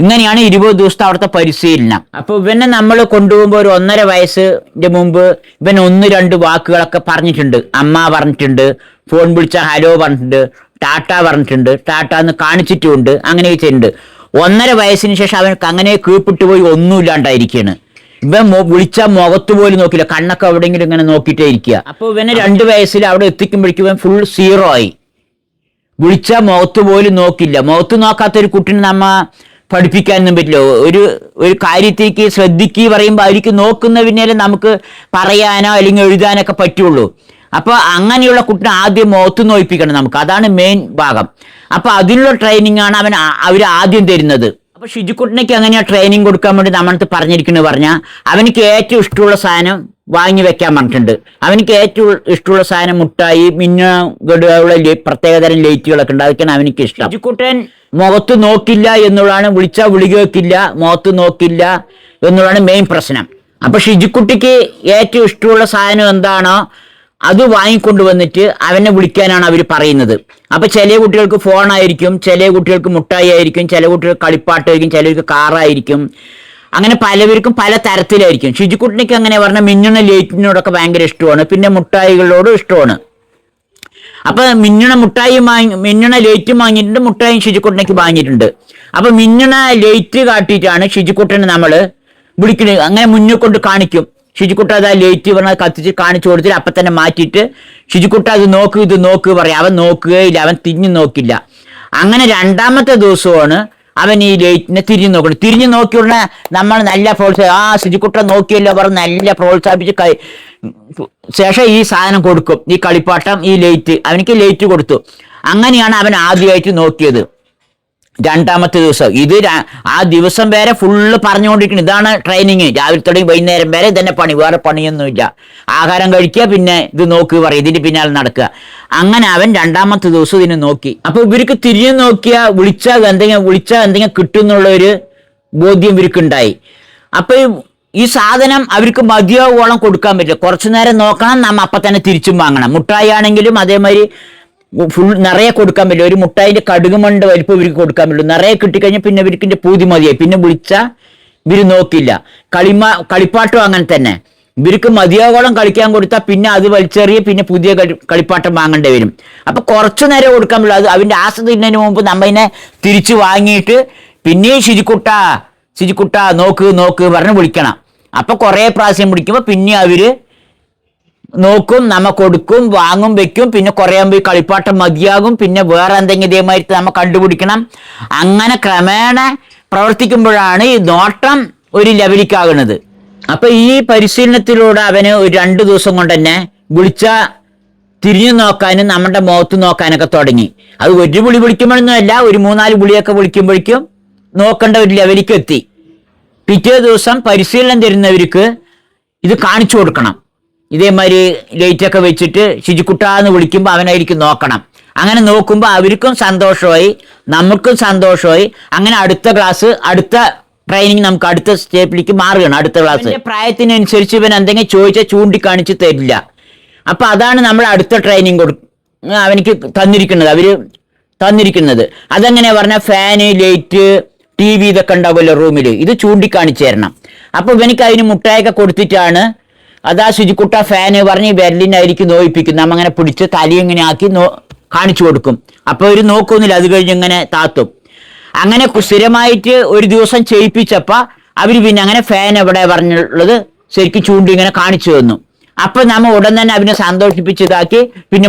ഇങ്ങനെയാണ് 20 ദിവസത്തെ അവിടുത്തെ പരിശീലനം. അപ്പോൾ ഇവനെ നമ്മൾ കൊണ്ടുപോകുമ്പോൾ ഒരു 1.5 വയസ്സിൻ്റെ മുമ്പ് ഇവൻ 1-2 വാക്കുകളൊക്കെ പറഞ്ഞിട്ടുണ്ട്. അമ്മ പറഞ്ഞിട്ടുണ്ട്, ഫോൺ വിളിച്ചാൽ ഹലോ പറഞ്ഞിട്ടുണ്ട്, ടാറ്റ പറഞ്ഞിട്ടുണ്ട്, ടാറ്റ എന്ന് കാണിച്ചിട്ടുമുണ്ട്, അങ്ങനെ ചെയ്തിട്ടുണ്ട്. 1.5 വയസ്സിന് ശേഷം അവനക്ക് അങ്ങനെ കീഴ്പിട്ട് പോയി ഒന്നുമില്ലാണ്ടായിരിക്കുകയാണ്. ഇവൻ വിളിച്ചാൽ മുഖത്ത് പോലും നോക്കില്ല, കണ്ണൊക്കെ എവിടെയെങ്കിലും ഇങ്ങനെ നോക്കിയിട്ടേ ഇരിക്കുക. അപ്പോൾ ഇവന് 2 വയസ്സിൽ അവിടെ എത്തിക്കുമ്പോഴേക്കും ഇവൻ ഫുൾ 0 ആയി. വിളിച്ചാൽ മുഖത്ത് പോലും നോക്കില്ല. മുഖത്ത് നോക്കാത്തൊരു കുട്ടീനെ നമ്മ പഠിപ്പിക്കാനൊന്നും പറ്റില്ല. ഒരു കാര്യത്തേക്ക് ശ്രദ്ധിക്കുക പറയുമ്പോൾ അവർക്ക് നോക്കുന്ന പിന്നാലെ നമുക്ക് പറയാനോ അല്ലെങ്കിൽ എഴുതാനൊക്കെ പറ്റുള്ളൂ. അപ്പോൾ അങ്ങനെയുള്ള കുട്ടിനെ ആദ്യം മുഖത്ത് നോയിപ്പിക്കണം നമുക്ക്, അതാണ് മെയിൻ ഭാഗം. അപ്പോൾ അതിനുള്ള ട്രെയിനിങ് ആണ് അവർ ആദ്യം തരുന്നത്. അപ്പോൾ ഷിജുക്കുട്ടനയ്ക്ക് എങ്ങനെയാണ് ട്രെയിനിങ് കൊടുക്കാൻ വേണ്ടി നമ്മളടുത്ത് പറഞ്ഞിരിക്കുന്നത് പറഞ്ഞാൽ, അവനിക്ക് ഏറ്റവും ഇഷ്ടമുള്ള സാധനം വാങ്ങി വെക്കാൻ പറഞ്ഞിട്ടുണ്ട്. അവനിക്ക് ഏറ്റവും ഇഷ്ടമുള്ള സാധനം മുട്ടായി, മിന്നുകളുള്ള പ്രത്യേകതരം ലൈറ്റുകളൊക്കെ ഉണ്ട്, അതൊക്കെയാണ് അവനിക്ക് ഇഷ്ടം. ഷിജുക്കുട്ടൻ മുഖത്ത് നോക്കില്ല എന്നുള്ളതാണ്, വിളിച്ചാൽ വിളി കേൾക്കില്ല, മുഖത്ത് നോക്കില്ല എന്നുള്ളതാണ് മെയിൻ പ്രശ്നം. അപ്പോൾ ഷിജുക്കുട്ടിക്ക് ഏറ്റവും ഇഷ്ടമുള്ള സാധനം എന്താണോ അത് വാങ്ങിക്കൊണ്ടുവന്നിട്ട് അവനെ വിളിക്കാനാണ് അവർ പറയുന്നത്. അപ്പോൾ ചില കുട്ടികൾക്ക് ഫോണായിരിക്കും, ചില കുട്ടികൾക്ക് മുട്ടായി ആയിരിക്കും, ചില കുട്ടികൾക്ക് കളിപ്പാട്ടായിരിക്കും, ചിലർക്ക് കാറായിരിക്കും. അങ്ങനെ പലവർക്കും പല തരത്തിലായിരിക്കും. ഷിജുക്കുട്ടിക്ക് അങ്ങനെ പറഞ്ഞാൽ മിന്നുന്ന ലൈറ്റിനോടൊക്കെ ഭയങ്കര ഇഷ്ടമാണ്, പിന്നെ മുട്ടായികളോടും ഇഷ്ടമാണ്. അപ്പോൾ മിന്നുന്ന ലൈറ്റും വാങ്ങിയിട്ടുണ്ട്, മുട്ടായും ഷിജുക്കുട്ടനേക്ക് വാങ്ങിയിട്ടുണ്ട്. അപ്പോൾ മിന്നുന്ന ലൈറ്റ് കാട്ടിയിട്ടാണ് ഷിജുക്കുട്ടനെ നമ്മൾ വിളിക്കുന്നത്. അങ്ങനെ മുന്നിൽ കൊണ്ട് കാണിക്കും. ഷിജുക്കുട്ട അത് ആ ലൈറ്റ് പറഞ്ഞാൽ കത്തിച്ച് കാണിച്ചു കൊടുത്തിട്ട് അപ്പം തന്നെ മാറ്റിയിട്ട് ഷിജുക്കുട്ട അത് നോക്ക് ഇത് നോക്ക് പറയാം. അവൻ നോക്കുകയില്ല, അവൻ തിരിഞ്ഞു നോക്കില്ല. അങ്ങനെ 2ാമത്തെ ദിവസമാണ് അവൻ ഈ ലൈറ്റിനെ തിരിഞ്ഞു നോക്കണം. തിരിഞ്ഞു നോക്കി ഉടനെ നമ്മൾ നല്ല ഷിജുക്കുട്ട നോക്കിയല്ലോ പറഞ്ഞ് നല്ല പ്രോത്സാഹിപ്പിച്ച് ശേഷം ഈ സാധനം കൊടുക്കും, ഈ കളിപ്പാട്ടം, ഈ ലൈറ്റ്. അവനിക്ക് ലൈറ്റ് കൊടുത്തു. അങ്ങനെയാണ് അവൻ ആദ്യമായിട്ട് നോക്കിയത്. 2ാമത്തെ ദിവസം ഇത് ആ ദിവസം വരെ ഫുള്ള് പറഞ്ഞുകൊണ്ടിരിക്കണം. ഇതാണ് ട്രെയിനിങ്. രാവിലെ തുടങ്ങി വൈകുന്നേരം വരെ ഇതന്നെ പണി, വേറെ പണിയൊന്നുമില്ല. ആഹാരം കഴിക്കുക, പിന്നെ ഇത് നോക്കുക പറയും, ഇതിന് പിന്നാലെ നടക്കുക. അങ്ങനെ അവൻ 2ാമത്തെ ദിവസം ഇതിനെ നോക്കി. അപ്പോൾ ഇവർക്ക് തിരിഞ്ഞു നോക്കിയാൽ വിളിച്ചാൽ എന്തെങ്കിലും കിട്ടും എന്നുള്ളൊരു ബോധ്യം ഇവർക്കുണ്ടായി. അപ്പോൾ ഈ സാധനം അവർക്ക് മതിയാവോളം കൊടുക്കാൻ പറ്റില്ല. കുറച്ചു നേരം നോക്കണം, നമ്മ അപ്പം തന്നെ തിരിച്ചും വാങ്ങണം. മുട്ടായി ആണെങ്കിലും അതേമാതിരി ഫുൾ നിറയെ കൊടുക്കാൻ പറ്റില്ല. ഒരു മുട്ടായിൻ്റെ കടുകുമണ്ട് വലിപ്പം ഇവർക്ക് കൊടുക്കാൻ പറ്റുള്ളൂ. നിറയെ കിട്ടിക്കഴിഞ്ഞാൽ പിന്നെ ഇവർക്കിൻ്റെ പൂതി മതിയായി, പിന്നെ വിളിച്ചാൽ ഇവർ നോക്കില്ല. കളിപ്പാട്ടം അങ്ങനെ തന്നെ. ഇവർക്ക് മതിയാവോളം കളിക്കാൻ കൊടുത്താൽ പിന്നെ അത് വലിച്ചെറിയ പിന്നെ പുതിയ കളിപ്പാട്ടം വാങ്ങേണ്ടി വരും. അപ്പോൾ കുറച്ചു നേരം കൊടുക്കാൻ പറ്റുള്ളൂ. അത് അവൻ്റെ ആശ തിന്നതിന് മുമ്പ് നമ്മതിനെ തിരിച്ച് വാങ്ങിയിട്ട് പിന്നെയും ശുചിക്കുട്ട നോക്ക് പറഞ്ഞ് വിളിക്കണം. അപ്പോൾ കുറേ പ്രാവശ്യം വിളിക്കുമ്പോൾ പിന്നെ അവർ നോക്കും, നമ്മ കൊടുക്കും, വാങ്ങും, വെക്കും. പിന്നെ കുറേ പോയി കളിപ്പാട്ടം മതിയാകും, പിന്നെ വേറെ എന്തെങ്കിലും ഇതേമാതിരി നമ്മൾ കണ്ടുപിടിക്കണം. അങ്ങനെ ക്രമേണ പ്രവർത്തിക്കുമ്പോഴാണ് ഈ നോട്ടം ഒരു ലെവലിക്കാകുന്നത്. അപ്പോൾ ഈ പരിശീലനത്തിലൂടെ അവന് ഒരു 2 ദിവസം കൊണ്ട് തന്നെ തിരിഞ്ഞു നോക്കാനും നമ്മുടെ മുഖത്ത് നോക്കാനൊക്കെ തുടങ്ങി. അത് ഒരു വിളി വിളിക്കുമ്പോഴൊന്നുമല്ല, ഒരു 3-4 വിളിയൊക്കെ വിളിക്കുമ്പോഴേക്കും നോക്കേണ്ട ഒരു ലെവലിലേക്ക് എത്തി. പിറ്റേ ദിവസം പരിശീലനം തരുന്നവർക്ക് ഇത് കാണിച്ചു കൊടുക്കണം. ഇതേമാതിരി ലൈറ്റൊക്കെ വെച്ചിട്ട് ഷിജുക്കുട്ടാന്ന് വിളിക്കുമ്പോൾ അവനായിരിക്കും നോക്കണം. അങ്ങനെ നോക്കുമ്പോൾ അവർക്കും സന്തോഷമായി, നമുക്കും സന്തോഷമായി. അങ്ങനെ അടുത്ത ട്രെയിനിങ് നമുക്ക് അടുത്ത സ്റ്റെപ്പിലേക്ക് മാറുകയാണ്. അടുത്ത ക്ലാസ് പ്രായത്തിനനുസരിച്ച് ഇവൻ എന്തെങ്കിലും ചോദിച്ചാൽ ചൂണ്ടിക്കാണിച്ച് തരില്ല. അപ്പം അതാണ് നമ്മൾ അടുത്ത ട്രെയിനിങ് അവനിക്ക് തന്നിരിക്കുന്നത്. അതെങ്ങനെയാ പറഞ്ഞാൽ ഫാന്, ലൈറ്റ്, TV ഇതൊക്കെ ഉണ്ടാവുമല്ലോ റൂമിൽ, ഇത് ചൂണ്ടിക്കാണിച്ചു തരണം. അപ്പോൾ ഇവനിക്ക് അതിന് മുട്ടായൊക്കെ കൊടുത്തിട്ടാണ് അതാ ശുചിക്കുട്ട ഫാന് പറഞ്ഞ് ബെർലിനായിരിക്കും നോയിപ്പിക്കുന്നത്. നമ്മ അങ്ങനെ പിടിച്ച് തലയിങ്ങനെ ആക്കി കാണിച്ചു കൊടുക്കും. അപ്പോൾ അവർ നോക്കൊന്നുമില്ല, അത് കഴിഞ്ഞ് ഇങ്ങനെ താത്തും. അങ്ങനെ സ്ഥിരമായിട്ട് ഒരു ദിവസം ചെയ്യിപ്പിച്ചപ്പോൾ അവർ പിന്നെ അങ്ങനെ ഫാൻ എവിടെ പറഞ്ഞുള്ളത് ശരിക്കും ചൂണ്ടി ഇങ്ങനെ കാണിച്ചു തന്നു. അപ്പം നമ്മൾ ഉടൻ തന്നെ അവനെ സന്തോഷിപ്പിച്ചതാക്കി. പിന്നെ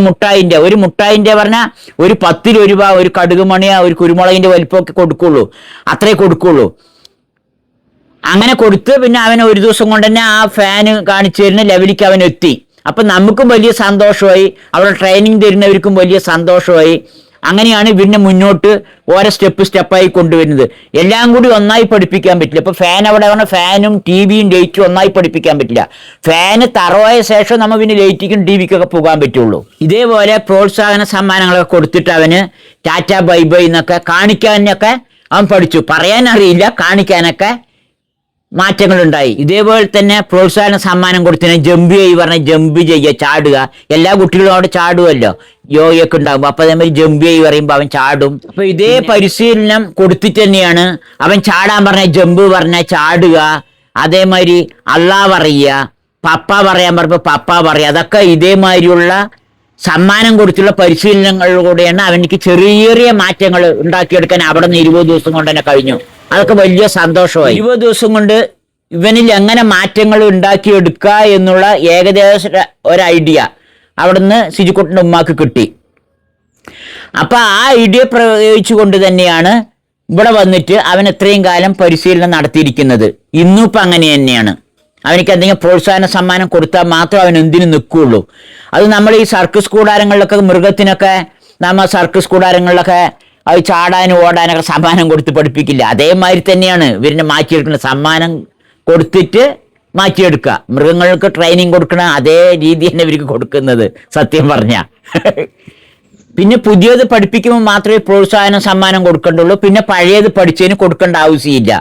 ഒരു മുട്ടായിൻ്റെ പറഞ്ഞാൽ ഒരു 10 രൂപ, ഒരു കടുക് മണിയോ ഒരു കുരുമുളകിൻ്റെ വലിപ്പമൊക്കെ കൊടുക്കുള്ളൂ, അത്രേ കൊടുക്കുള്ളൂ. അങ്ങനെ കൊടുത്ത് പിന്നെ അവന് ഒരു ദിവസം കൊണ്ട് തന്നെ ആ ഫാന് കാണിച്ചു തരുന്ന ലെവലിലേക്ക് അവൻ എത്തി. അപ്പം നമുക്കും വലിയ സന്തോഷമായി, അവിടെ ട്രെയിനിങ് തരുന്നവർക്കും വലിയ സന്തോഷമായി. അങ്ങനെയാണ് പിന്നെ മുന്നോട്ട് ഓരോ സ്റ്റെപ്പായി കൊണ്ടുവരുന്നത്. എല്ലാം കൂടി ഒന്നായി പഠിപ്പിക്കാൻ പറ്റില്ല. ഇപ്പോൾ ഫാൻ അവിടെ പറഞ്ഞാൽ ഫാനും TV-യും ലൈറ്റും ഒന്നായി പഠിപ്പിക്കാൻ പറ്റില്ല. ഫാന് തറവായ ശേഷം നമ്മൾ പിന്നെ ലൈറ്റിക്കും TV-ക്കൊക്കെ പോകാൻ പറ്റുള്ളൂ. ഇതേപോലെ പ്രോത്സാഹന സമ്മാനങ്ങളൊക്കെ കൊടുത്തിട്ട് അവന് ടാറ്റ ബൈ ബൈ എന്നൊക്കെ കാണിക്കാനൊക്കെ അവൻ പഠിച്ചു. പറയാനറിയില്ല, കാണിക്കാനൊക്കെ മാറ്റങ്ങളുണ്ടായി. ഇതേപോലെ തന്നെ പ്രോത്സാഹന സമ്മാനം കൊടുത്തതിന് ജമ്പ് ചെയ്യ് പറഞ്ഞ ജമ്പ് ചെയ്യുക, ചാടുക. എല്ലാ കുട്ടികളും അവിടെ ചാടുമല്ലോ, യോഗയൊക്കെ ഉണ്ടാകുമ്പോൾ. അപ്പൊ അതേമാതിരി ജമ്പ് ചെയ്യ് പറയുമ്പോൾ അവൻ ചാടും. അപ്പൊ ഇതേ പരിശീലനം കൊടുത്തിട്ട് തന്നെയാണ് അവൻ ചാടാൻ പറഞ്ഞ ജമ്പ് പറഞ്ഞ ചാടുക, അതേമാതിരി അള്ളാ പറയുക, പപ്പ പറയാൻ പറഞ്ഞപ്പോൾ പപ്പ പറയുക. അതൊക്കെ ഇതേമാതിരിയുള്ള സമ്മാനം കൊടുത്തുള്ള പരിശീലനങ്ങളിലൂടെയാണ് അവനിക്ക് ചെറിയ ചെറിയ മാറ്റങ്ങൾ ഉണ്ടാക്കിയെടുക്കാൻ അവിടെ നിന്ന് 20 ദിവസം കൊണ്ട് തന്നെ കഴിഞ്ഞു. അതൊക്കെ വലിയ സന്തോഷമായി. 20 ദിവസം കൊണ്ട് ഇവനിൽ എങ്ങനെ മാറ്റങ്ങൾ ഉണ്ടാക്കിയെടുക്കുക എന്നുള്ള ഏകദേശം ഒരു ഐഡിയ അവിടുന്ന് സിജുക്കുട്ടൻ്റെ ഉമ്മാക്ക് കിട്ടി. അപ്പൊ ആ ഐഡിയ പ്രയോഗിച്ചുകൊണ്ട് തന്നെയാണ് ഇവിടെ വന്നിട്ട് അവൻ ഇത്രയും കാലം പരിശീലനം നടത്തിയിരിക്കുന്നത്. ഇന്നും ഇപ്പം അങ്ങനെ തന്നെയാണ്. അവനിക്ക് എന്തെങ്കിലും പ്രോത്സാഹന സമ്മാനം കൊടുത്താൽ മാത്രം അവൻ എന്തിനു നിൽക്കുകയുള്ളൂ. അത് നമ്മൾ ഈ സർക്കസ് കൂടാരങ്ങളിലൊക്കെ മൃഗത്തിനൊക്കെ നമ്മൾ സർക്കസ് കൂടാരങ്ങളിലൊക്കെ അത് ചാടാനും ഓടാനൊക്കെ സമ്മാനം കൊടുത്ത് പഠിപ്പിക്കില്ല. അതേമാതിരി തന്നെയാണ് ഇവരിനെ മാറ്റിയെടുക്കുന്നത്. സമ്മാനം കൊടുത്തിട്ട് മാറ്റിയെടുക്കുക. മൃഗങ്ങൾക്ക് ട്രെയിനിങ് കൊടുക്കണ അതേ രീതി തന്നെ ഇവർക്ക് കൊടുക്കുന്നത് സത്യം പറഞ്ഞ. പിന്നെ പുതിയത് പഠിപ്പിക്കുമ്പോൾ മാത്രമേ പ്രോത്സാഹന സമ്മാനം കൊടുക്കേണ്ടുള്ളൂ. പിന്നെ പഴയത് പഠിച്ചതിന് കൊടുക്കേണ്ട ആവശ്യമില്ല.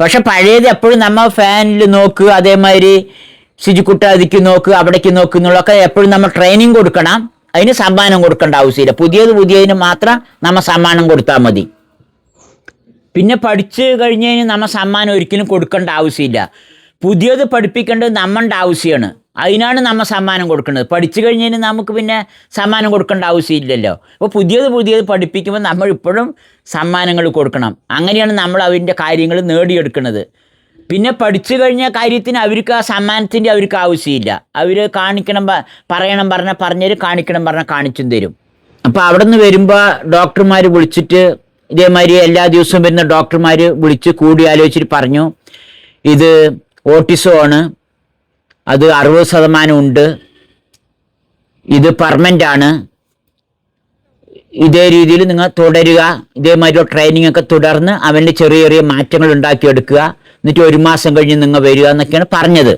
പക്ഷെ പഴയത് എപ്പോഴും നമ്മൾ ഫാനിൽ നോക്കുക, അതേമാതിരി സിജുക്കുട്ട അതിക്ക് നോക്കുക, അവിടേക്ക് നോക്കുക എന്നുള്ളതൊക്കെ എപ്പോഴും നമ്മൾ ട്രെയിനിങ് കൊടുക്കണം. അതിന് സമ്മാനം കൊടുക്കേണ്ട ആവശ്യമില്ല. പുതിയതിന് മാത്രം നമ്മൾ സമ്മാനം കൊടുത്താൽ മതി. പിന്നെ പഠിച്ചു കഴിഞ്ഞതിന് നമ്മൾ സമ്മാനം ഒരിക്കലും കൊടുക്കേണ്ട ആവശ്യമില്ല. പുതിയത് പഠിപ്പിക്കേണ്ടത് നമ്മളുടെ ആവശ്യമാണ്. അതിനാണ് നമ്മൾ സമ്മാനം കൊടുക്കുന്നത്. പഠിച്ചു കഴിഞ്ഞതിന് നമുക്ക് പിന്നെ സമ്മാനം കൊടുക്കേണ്ട ആവശ്യമില്ലല്ലോ. അപ്പോൾ പുതിയത് പഠിപ്പിക്കുമ്പോൾ നമ്മൾ ഇപ്പോഴും സമ്മാനങ്ങൾ കൊടുക്കണം. അങ്ങനെയാണ് നമ്മൾ അവരുടെ കാര്യങ്ങൾ നേടിയെടുക്കുന്നത്. പിന്നെ പഠിച്ചു കഴിഞ്ഞ കാര്യത്തിന് അവർക്ക് ആ സമ്മാനത്തിൻ്റെ അവർക്ക് ആവശ്യമില്ല. അവർ കാണിക്കണം പറയണം പറഞ്ഞവർ കാണിക്കണം പറഞ്ഞാൽ കാണിച്ചും തരും. അപ്പോൾ അവിടെ നിന്ന് വരുമ്പോൾ ഡോക്ടർമാർ വിളിച്ചിട്ട് ഇതേമാതിരി എല്ലാ ദിവസവും വരുന്ന ഡോക്ടർമാർ വിളിച്ച് കൂടി ആലോചിച്ചിട്ട് പറഞ്ഞു, ഇത് ഓട്ടിസമാണ്, അത് 60% ഉണ്ട്, ഇത് പെർമനൻ്റ് ആണ്, ഇതേ രീതിയിൽ നിങ്ങൾ തുടരുക, ഇതേമാതിരി ട്രെയിനിങ് ഒക്കെ തുടർന്ന് അവൻ്റെ ചെറിയ ചെറിയ മാറ്റങ്ങൾ ഉണ്ടാക്കിയെടുക്കുക, എന്നിട്ട് 1 മാസം കഴിഞ്ഞ് നിങ്ങൾ വരിക എന്നൊക്കെയാണ് പറഞ്ഞത്.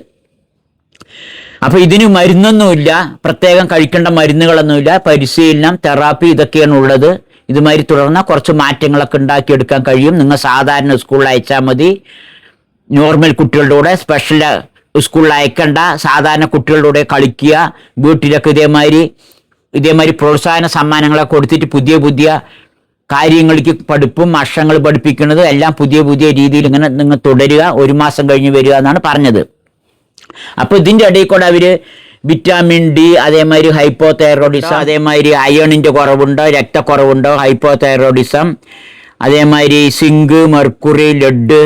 അപ്പോൾ ഇതിന് മരുന്നൊന്നുമില്ല, പ്രത്യേകം കഴിക്കേണ്ട മരുന്നുകളൊന്നുമില്ല, പരിശീലനം, തെറാപ്പി ഇതൊക്കെയാണ് ഉള്ളത്. ഇതുമാതിരി തുടർന്നാൽ കുറച്ച് മാറ്റങ്ങളൊക്കെ ഉണ്ടാക്കിയെടുക്കാൻ കഴിയും. നിങ്ങൾ സാധാരണ സ്കൂളിൽ അയച്ചാൽ മതി, നോർമൽ കുട്ടികളുടെ കൂടെ, സ്പെഷ്യൽ സ്കൂളിൽ അയക്കണ്ട, സാധാരണ കുട്ടികളുടെ കൂടെ കളിക്കുക. വീട്ടിലൊക്കെ ഇതേമാതിരി പ്രോത്സാഹന സമ്മാനങ്ങളൊക്കെ കൊടുത്തിട്ട് പുതിയ കാര്യങ്ങൾക്ക് പഠിപ്പും അക്ഷരങ്ങൾ പഠിപ്പിക്കുന്നത് എല്ലാം പുതിയ രീതിയിൽ ഇങ്ങനെ നിങ്ങൾ തുടരുക, 1 മാസം കഴിഞ്ഞ് വരിക എന്നാണ് പറഞ്ഞത്. അപ്പോൾ ഇതിൻ്റെ ഇടയിൽ കൂടെ അവർ വിറ്റാമിൻ ഡി, അതേമാതിരി ഹൈപ്പോതൈറോയിഡിസം, അതേമാതിരി അയണിൻ്റെ കുറവുണ്ടോ, രക്തക്കുറവുണ്ടോ, ഹൈപ്പോതൈറോയിഡിസം, അതേമാതിരി സിങ്ക്, മെർക്കുറി, ലെഡ്,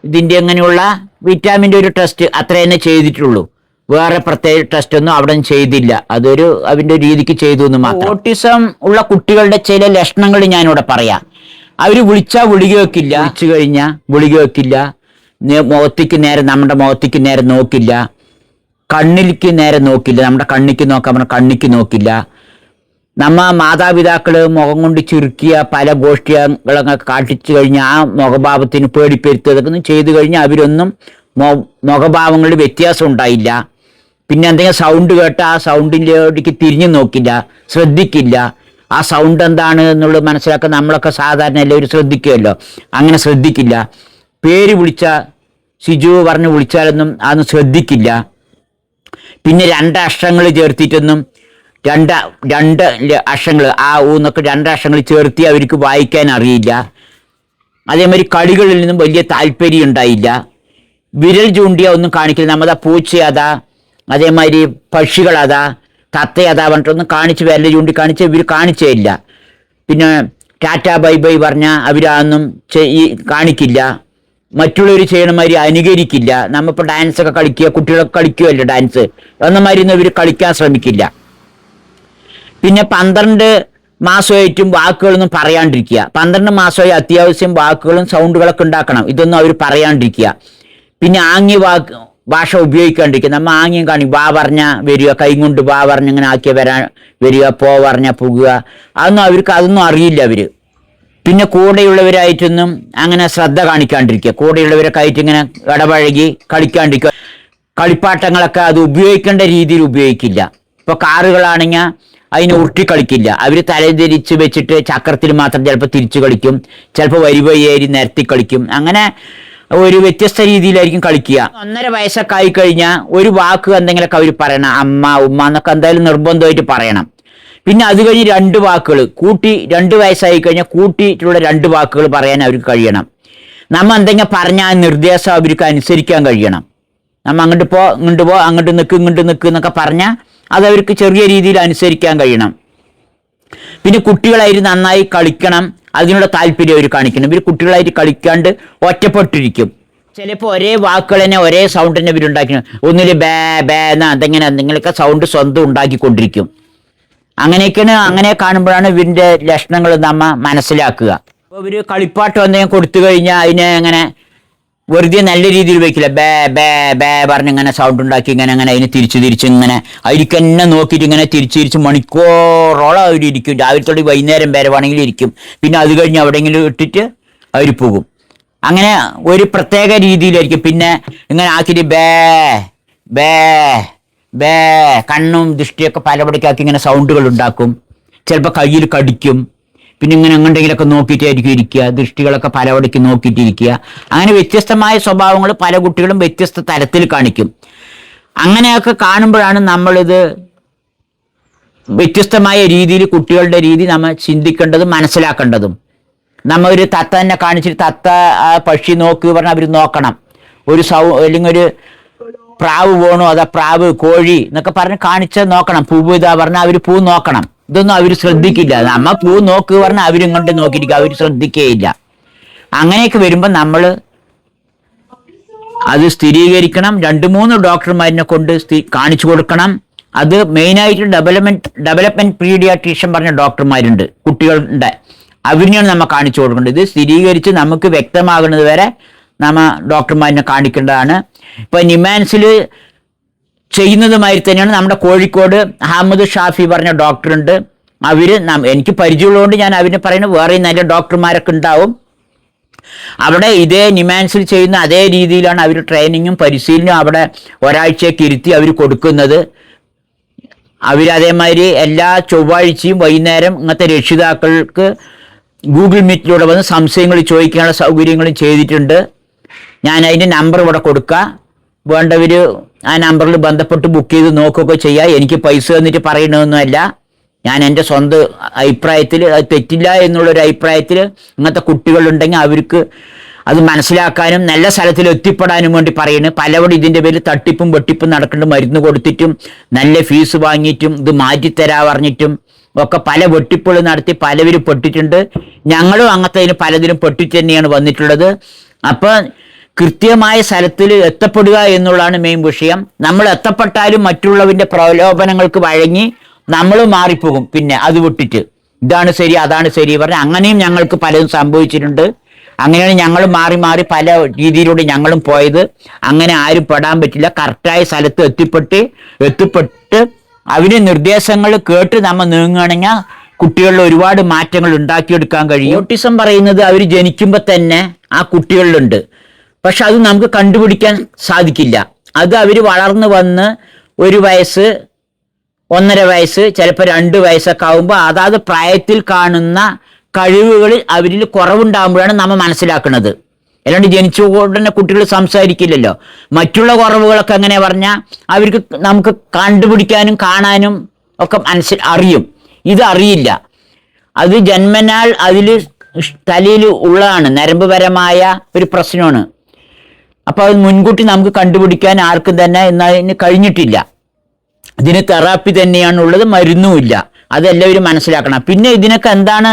ഇതിൻ്റെ അങ്ങനെയുള്ള വിറ്റാമിൻ്റെ ഒരു ടെസ്റ്റ് അത്ര തന്നെ ചെയ്തിട്ടുള്ളൂ. വേറെ പ്രത്യേക ടെസ്റ്റ് ഒന്നും അവിടെ ചെയ്തില്ല. അതൊരു അതിൻ്റെ രീതിക്ക് ചെയ്തു എന്ന് മാത്രം. ഓട്ടിസം ഉള്ള കുട്ടികളുടെ ചില ലക്ഷണങ്ങൾ ഞാനിവിടെ പറയാം. അവർ വിളിച്ചാൽ വിളിക വെക്കില്ല, വിളിച്ചു കഴിഞ്ഞാൽ വിളിക വെക്കില്ല, നമ്മുടെ മുഖത്തേക്ക് നേരെ നോക്കില്ല, കണ്ണിലേക്ക് നേരെ നോക്കില്ല, നമ്മുടെ കണ്ണിക്ക് നോക്കാൻ പറഞ്ഞാൽ കണ്ണിക്ക് നോക്കില്ല. നമ്മ മാതാപിതാക്കൾ മുഖം കൊണ്ട് ചുരുക്കിയ പല ഗോഷ്ഠികളൊക്കെ കാട്ടിച്ചു കഴിഞ്ഞാൽ ആ മുഖഭാവത്തിന് പേടിപ്പെടുത്തുക ചെയ്തു കഴിഞ്ഞാൽ അവരൊന്നും മുഖഭാവങ്ങളിൽ വ്യത്യാസം ഉണ്ടായില്ല. പിന്നെ എന്തെങ്കിലും സൗണ്ട് കേട്ടാൽ ആ സൗണ്ടിലേക്ക് തിരിഞ്ഞു നോക്കില്ല, ശ്രദ്ധിക്കില്ല. ആ സൗണ്ട് എന്താണ് എന്നുള്ളത് മനസ്സിലാക്കാൻ നമ്മളൊക്കെ സാധാരണ എല്ലാവരും ശ്രദ്ധിക്കുമല്ലോ, അങ്ങനെ ശ്രദ്ധിക്കില്ല. പേര് വിളിച്ചാൽ സിജു പറഞ്ഞ് വിളിച്ചാലൊന്നും അതൊന്നും ശ്രദ്ധിക്കില്ല. പിന്നെ 2 അക്ഷരങ്ങൾ ചേർത്തിട്ടൊന്നും രണ്ട് അക്ഷരങ്ങൾ ആ ഊന്നൊക്കെ 2 അക്ഷരങ്ങൾ ചേർത്തി അവർക്ക് വായിക്കാൻ അറിയില്ല. അതേമാതിരി കളികളിൽ നിന്നും വലിയ താല്പര്യം ഉണ്ടായില്ല. വിരൽ ചൂണ്ടിയ ഒന്നും കാണിക്കില്ല. നമ്മുടെ പൂച്ചയതാ, അതേമാതിരി പക്ഷികളതാ, തത്തയതാ പറഞ്ഞിട്ടൊന്നും കാണിച്ച് വിരൽ ചൂണ്ടി കാണിച്ച് ഇവർ കാണിച്ചേ ഇല്ല. പിന്നെ ടാറ്റ ബൈ ബൈ പറഞ്ഞാൽ അവരതൊന്നും കാണിക്കില്ല. മറ്റുള്ളവർ ചെയ്യണമാതിരി അനുകരിക്കില്ല. നമ്മളിപ്പോൾ ഡാൻസൊക്കെ കളിക്കുക, കുട്ടികളൊക്കെ കളിക്കുമല്ലോ ഡാൻസ്, എന്നമാതിരി ഇവർ കളിക്കാൻ ശ്രമിക്കില്ല. പിന്നെ 12 മാസമായിട്ടും വാക്കുകളൊന്നും പറയാണ്ടിരിക്കുക. 12 മാസമായി അത്യാവശ്യം വാക്കുകളും സൗണ്ടുകളൊക്കെ ഉണ്ടാക്കണം. ഇതൊന്നും അവർ പറയാണ്ടിരിക്കുക. പിന്നെ ആംഗ്യ ഭാഷ ഉപയോഗിക്കാണ്ടിരിക്കുക. നമ്മൾ ആംഗ്യം കാണിക്കും, വാ പറഞ്ഞാൽ വരിക, കൈ കൊണ്ട് വാ പറഞ്ഞ് ഇങ്ങനെ ആക്കിയ വരിക, പോ പറഞ്ഞാൽ പോകുക, അതൊന്നും അറിയില്ല അവർ. പിന്നെ കൂടെയുള്ളവരായിട്ടൊന്നും അങ്ങനെ ശ്രദ്ധ കാണിക്കാണ്ടിരിക്കുക. കൂടെയുള്ളവരൊക്കെ ആയിട്ട് ഇങ്ങനെ ഇടപഴകി കളിക്കാണ്ടിരിക്കുക. കളിപ്പാട്ടങ്ങളൊക്കെ അത് ഉപയോഗിക്കേണ്ട രീതിയിൽ ഉപയോഗിക്കില്ല. ഇപ്പോൾ കാറുകളാണെങ്കിൽ അതിന് ഉരുട്ടി കളിക്കില്ല. അവർ തലതിരിച്ച് വെച്ചിട്ട് ചക്രത്തിൽ മാത്രം ചിലപ്പോൾ തിരിച്ചു കളിക്കും, ചിലപ്പോൾ വരി നിരത്തി കളിക്കും. അങ്ങനെ ഒരു വ്യത്യസ്ത രീതിയിലായിരിക്കും കളിക്കുക. 1.5 വയസ്സൊക്കെ ആയി കഴിഞ്ഞാൽ ഒരു വാക്ക് എന്തെങ്കിലുമൊക്കെ അവർ പറയണം, അമ്മ ഉമ്മ എന്നൊക്കെ എന്തായാലും നിർബന്ധമായിട്ട് പറയണം. പിന്നെ അത് കഴിഞ്ഞ് 2 വാക്കുകൾ കൂട്ടി, 2 വയസ്സായി കഴിഞ്ഞാൽ കൂട്ടിയിട്ടുള്ള 2 വാക്കുകൾ പറയാൻ അവർക്ക് കഴിയണം. നമ്മൾ എന്തെങ്കിലും പറഞ്ഞാൽ നിർദ്ദേശം അവർക്ക് അനുസരിക്കാൻ കഴിയണം. നമ്മൾ അങ്ങോട്ട് പോ അങ്ങോട്ട് നിൽക്ക് എന്നൊക്കെ പറഞ്ഞാൽ അത് അവർക്ക് ചെറിയ രീതിയിൽ അനുസരിക്കാൻ കഴിയണം. പിന്നെ കുട്ടികളായിട്ട് നന്നായി കളിക്കണം, അതിനുള്ള താല്പര്യം അവർ കാണിക്കണം. ഇവർ കുട്ടികളായിട്ട് കളിക്കാണ്ട് ഒറ്റപ്പെട്ടിരിക്കും. ചിലപ്പോൾ ഒരേ വാക്കുകൾ തന്നെ ഒരേ സൗണ്ട് തന്നെ ഇവരുണ്ടാക്കണം. ഒന്നിൽ ബേ ബേ എന്നാ അതെങ്ങനെ എന്തെങ്കിലുമൊക്കെ സൗണ്ട് സ്വന്തം ഉണ്ടാക്കിക്കൊണ്ടിരിക്കും. അങ്ങനെ കാണുമ്പോഴാണ് ഇവരുടെ ലക്ഷണങ്ങൾ നമ്മൾ മനസ്സിലാക്കുക. അപ്പോൾ ഇവർ കളിപ്പാട്ടം എന്തെങ്കിലും കൊടുത്തു കഴിഞ്ഞാൽ അതിനെ അങ്ങനെ വെറുതെ നല്ല രീതിയിൽ വയ്ക്കില്ല. ബേ ബേ ബേ പറഞ്ഞ് ഇങ്ങനെ സൗണ്ട് ഉണ്ടാക്കി ഇങ്ങനെ അതിനെ തിരിച്ച് ഇങ്ങനെ അതിലേക്ക് തന്നെ നോക്കിയിട്ട് ഇങ്ങനെ തിരിച്ച് മണിക്കൂറോളം അവർ ഇരിക്കും. രാവിലെ തൊട്ട് വൈകുന്നേരം വരെ വേണമെങ്കിലും ഇരിക്കും. പിന്നെ അത് കഴിഞ്ഞ് എവിടെയെങ്കിലും ഇട്ടിട്ട് അവർ പോകും. അങ്ങനെ ഒരു പ്രത്യേക രീതിയിലായിരിക്കും. പിന്നെ ഇങ്ങനെ ആക്കിയിട്ട് ബേ ബേ ബേ കണ്ണും ദൃഷ്ടിയൊക്കെ പലപടിക്കാക്കി ഇങ്ങനെ സൗണ്ടുകൾ ഉണ്ടാക്കും. ചിലപ്പോൾ കയ്യിൽ കടിക്കും. പിന്നെ ഇങ്ങനെ എങ്ങോട്ടെങ്കിലൊക്കെ നോക്കിയിട്ടായിരിക്കും ഇരിക്കുക. ദൃഷ്ടികളൊക്കെ പലവടിക്ക് നോക്കിയിട്ടിരിക്കുക. അങ്ങനെ വ്യത്യസ്തമായ സ്വഭാവങ്ങൾ പല കുട്ടികളും വ്യത്യസ്ത തരത്തിൽ കാണിക്കും. അങ്ങനെയൊക്കെ കാണുമ്പോഴാണ് നമ്മളിത് വ്യത്യസ്തമായ രീതിയിൽ കുട്ടികളുടെ രീതി നമ്മൾ ചിന്തിക്കേണ്ടതും മനസ്സിലാക്കേണ്ടതും. നമ്മൾ ഒരു തത്ത തന്നെ കാണിച്ചിട്ട് തത്ത ആ പക്ഷി നോക്ക് പറഞ്ഞാൽ അവർ നോക്കണം. അല്ലെങ്കിൽ ഒരു പ്രാവ് പോകണോ അതാ പ്രാവ് കോഴി എന്നൊക്കെ പറഞ്ഞ് കാണിച്ചാൽ നോക്കണം. പൂവ് ഇതാ പറഞ്ഞാൽ അവർ പൂ നോക്കണം. ഇതൊന്നും അവർ ശ്രദ്ധിക്കില്ല. നമ്മ പൂ നോക്ക് പറഞ്ഞാൽ അവരിങ്ങോട്ട് നോക്കിയിരിക്കുക, അവർ ശ്രദ്ധിക്കുകയില്ല. അങ്ങനെയൊക്കെ വരുമ്പോൾ നമ്മൾ അത് സ്ഥിരീകരിക്കണം. 2-3 ഡോക്ടർമാരിനെ കൊണ്ട് കാണിച്ചു കൊടുക്കണം. അത് മെയിനായിട്ട് ഡെവലപ്മെന്റ് പീഡിയാട്രീഷ്യൻ പറഞ്ഞ ഡോക്ടർമാരുണ്ട് കുട്ടികളുടെ, അവരിനെയാണ് നമ്മൾ കാണിച്ചു കൊടുക്കേണ്ടത്. ഇത് സ്ഥിരീകരിച്ച് നമുക്ക് വ്യക്തമാകുന്നത് വരെ നമ്മൾ ഡോക്ടർമാരിനെ കാണിക്കേണ്ടതാണ്. ഇപ്പൊ നിമാൻസിൽ ചെയ്യുന്നതുമായി തന്നെയാണ് നമ്മുടെ കോഴിക്കോട് അഹമ്മദ് ഷാഫി പറഞ്ഞ ഡോക്ടറുണ്ട്. എനിക്ക് പരിചയമുള്ളതുകൊണ്ട് ഞാൻ അവരിനെ പറയുന്നത്. വേറെ നല്ല ഡോക്ടർമാരൊക്കെ ഉണ്ടാവും. അവിടെ ഇതേ നിമാൻസിൽ ചെയ്യുന്ന അതേ രീതിയിലാണ് അവർ ട്രെയിനിങ്ങും പരിശീലനവും അവിടെ ഒരാഴ്ചയൊക്കെ ഇരുത്തി അവർ കൊടുക്കുന്നത്. അവരതേമാതിരി എല്ലാ ചൊവ്വാഴ്ചയും വൈകുന്നേരം ഇങ്ങനത്തെ രക്ഷിതാക്കൾക്ക് ഗൂഗിൾ മീറ്റിലൂടെ വന്ന് സംശയങ്ങൾ ചോദിക്കാനുള്ള സൗകര്യങ്ങളും ചെയ്തിട്ടുണ്ട്. ഞാൻ അതിൻ്റെ നമ്പർ ഇവിടെ കൊടുക്കുക. വേണ്ടവർ ആ നമ്പറിൽ ബന്ധപ്പെട്ട് ബുക്ക് ചെയ്ത് നോക്കുകയൊക്കെ ചെയ്യുക. എനിക്ക് പൈസ തന്നിട്ട് പറയണമെന്നല്ല. ഞാൻ എൻ്റെ സ്വന്തം അഭിപ്രായത്തിൽ അത് തെറ്റില്ല എന്നുള്ളൊരു അഭിപ്രായത്തിൽ ഇങ്ങനത്തെ കുട്ടികളുണ്ടെങ്കിൽ അവർക്ക് അത് മനസ്സിലാക്കാനും നല്ല സ്ഥലത്തിൽ എത്തിപ്പെടാനും വേണ്ടി പറയുന്നത്. പലവടി ഇതിൻ്റെ പേരിൽ തട്ടിപ്പും വെട്ടിപ്പും നടക്കുന്നുണ്ട്. മരുന്ന് കൊടുത്തിട്ടും നല്ല ഫീസ് വാങ്ങിയിട്ടും ഇത് മാറ്റിത്തരാ പറഞ്ഞിട്ടും ഒക്കെ പല വെട്ടിപ്പുകൾ നടത്തി പലവരും പെട്ടിട്ടുണ്ട്. ഞങ്ങളും അങ്ങനത്തെ പലതിലും പെട്ടിട്ട് തന്നെയാണ് വന്നിട്ടുള്ളത്. അപ്പോൾ കൃത്യമായ സ്ഥലത്തിൽ എത്തപ്പെടുക എന്നുള്ളതാണ് മെയിൻ വിഷയം. നമ്മൾ എത്തപ്പെട്ടാലും മറ്റുള്ളവൻ്റെ പ്രലോഭനങ്ങൾക്ക് വഴങ്ങി നമ്മൾ മാറിപ്പോകും. പിന്നെ അത് വിട്ടിട്ട് ഇതാണ് ശരി അതാണ് ശരി പറഞ്ഞാൽ അങ്ങനെയും ഞങ്ങൾക്ക് പലതും സംഭവിച്ചിട്ടുണ്ട്. അങ്ങനെയാണ് ഞങ്ങൾ മാറി പല രീതിയിലൂടെ ഞങ്ങളും പോയത്. അങ്ങനെ ആരും പെടാൻ പറ്റില്ല. കറക്റ്റായ സ്ഥലത്ത് എത്തിപ്പെട്ട് അവരുടെ നിർദ്ദേശങ്ങൾ കേട്ട് നമ്മൾ നീങ്ങുകയാണെങ്കിൽ കുട്ടികളിൽ ഒരുപാട് മാറ്റങ്ങൾ ഉണ്ടാക്കിയെടുക്കാൻ കഴിയും. ഓട്ടിസം പറയുന്നത് അവർ ജനിക്കുമ്പോൾ തന്നെ ആ കുട്ടികളിലുണ്ട്. പക്ഷെ അത് നമുക്ക് കണ്ടുപിടിക്കാൻ സാധിക്കില്ല. അത് അവർ വളർന്നു വന്ന് 1 വയസ്സ് 1.5 വയസ്സ് ചിലപ്പോൾ 2 വയസ്സൊക്കെ ആകുമ്പോൾ അതാത് പ്രായത്തിൽ കാണുന്ന കഴിവുകളിൽ അവരിൽ കുറവുണ്ടാകുമ്പോഴാണ് നമ്മൾ മനസ്സിലാക്കുന്നത്. അല്ലാണ്ട് ജനിച്ച ഉടനെ കുട്ടികൾ സംസാരിക്കില്ലല്ലോ. മറ്റുള്ള കുറവുകളൊക്കെ എങ്ങനെ പറഞ്ഞാൽ അവർക്ക് നമുക്ക് കണ്ടുപിടിക്കാനും കാണാനും ഒക്കെ അറിയും. ഇത് അറിയില്ല. അത് ജന്മനാൽ അതിൽ തലയിൽ ഉള്ളതാണ്, നരമ്പുപരമായ ഒരു പ്രശ്നമാണ്. അപ്പോൾ അത് മുൻകൂട്ടി നമുക്ക് കണ്ടുപിടിക്കാൻ ആർക്കും തന്നെ എന്നതിന് കഴിഞ്ഞിട്ടില്ല. ഇതിന് തെറാപ്പി തന്നെയാണുള്ളത്, മരുന്നുമില്ല. അതെല്ലാവരും മനസ്സിലാക്കണം. പിന്നെ ഇതിനൊക്കെ എന്താണ്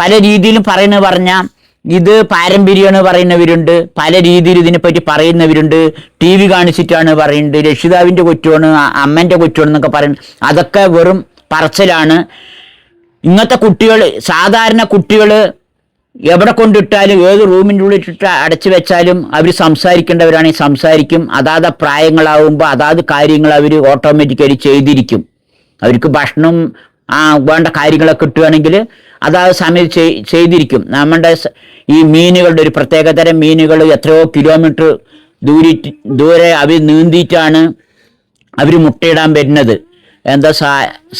പല രീതിയിലും പറഞ്ഞാൽ ഇത് പാരമ്പര്യമാണ് പറയുന്നവരുണ്ട്, പല രീതിയിൽ ഇതിനെപ്പറ്റി പറയുന്നവരുണ്ട്. TV കാണിച്ചിട്ടാണ് പറയുന്നത്, രക്ഷിതാവിൻ്റെ കുറ്റമാണ് അമ്മൻ്റെ കുറ്റമാണെന്നൊക്കെ പറയുന്നത്. അതൊക്കെ വെറും പറച്ചിലാണ്. ഇങ്ങനത്തെ കുട്ടികൾ, സാധാരണ കുട്ടികൾ എവിടെ കൊണ്ടിട്ടാലും ഏത് റൂമിൻ്റെ ഉള്ളിലിട്ട് അടച്ചു വെച്ചാലും അവർ സംസാരിക്കേണ്ടവരാണെങ്കിൽ സംസാരിക്കും. അതാത് പ്രായങ്ങളാവുമ്പോൾ അതാത് കാര്യങ്ങൾ അവർ ഓട്ടോമാറ്റിക്കലി ചെയ്തിരിക്കും. അവർക്ക് ഭക്ഷണം വേണ്ട കാര്യങ്ങളൊക്കെ കിട്ടുകയാണെങ്കിൽ അതാത് സമയത്ത് ചെയ്തിരിക്കും. നമ്മുടെ ഈ മീനുകളുടെ ഒരു പ്രത്യേകതരം മീനുകൾ എത്രയോ കിലോമീറ്റർ ദൂരെ അവർ നീന്തിയിട്ടാണ് അവർ മുട്ടയിടാൻ വരുന്നത്. എന്താ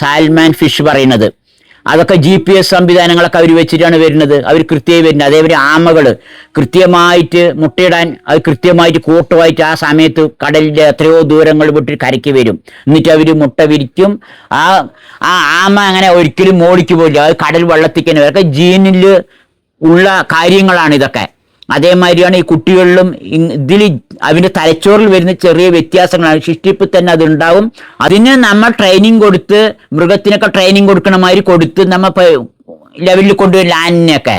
സാൽമാൻ ഫിഷ് പറയുന്നത്. അതൊക്കെ GPS സംവിധാനങ്ങളൊക്കെ അവർ വെച്ചിട്ടാണ് വരുന്നത്. അവർ കൃത്യമായി വരുന്നത്. അതേപോലെ ആമകൾ കൃത്യമായിട്ട് മുട്ടയിടാൻ അത് കൃത്യമായിട്ട് കൂട്ടമായിട്ട് ആ സമയത്ത് കടലിൻ്റെ എത്രയോ ദൂരങ്ങൾ വിട്ട് കരയ്ക്ക് വരും. എന്നിട്ട് അവർ മുട്ട വിരിക്കും. ആ ആ ആമ അങ്ങനെ ഒരിക്കലും മോളിക്ക് പോയില്ല. അത് കടൽ വെള്ളത്തിക്ക് തന്നെ. അതൊക്കെ ജീനിൽ ഉള്ള കാര്യങ്ങളാണ് ഇതൊക്കെ. അതേമാതിരിയാണ് ഈ കുട്ടികളിലും ഇതിൽ അവൻ്റെ തലച്ചോറിൽ വരുന്ന ചെറിയ വ്യത്യാസങ്ങളാണ്. സൃഷ്ടിപ്പിൽ തന്നെ അതുണ്ടാവും. അതിന് നമ്മൾ ട്രെയിനിങ് കൊടുത്ത് മൃഗത്തിനൊക്കെ ട്രെയിനിങ് കൊടുക്കണ മാതിരി കൊടുത്ത് നമ്മൾ ലെവലിൽ കൊണ്ടുവരും ലാനിനെയൊക്കെ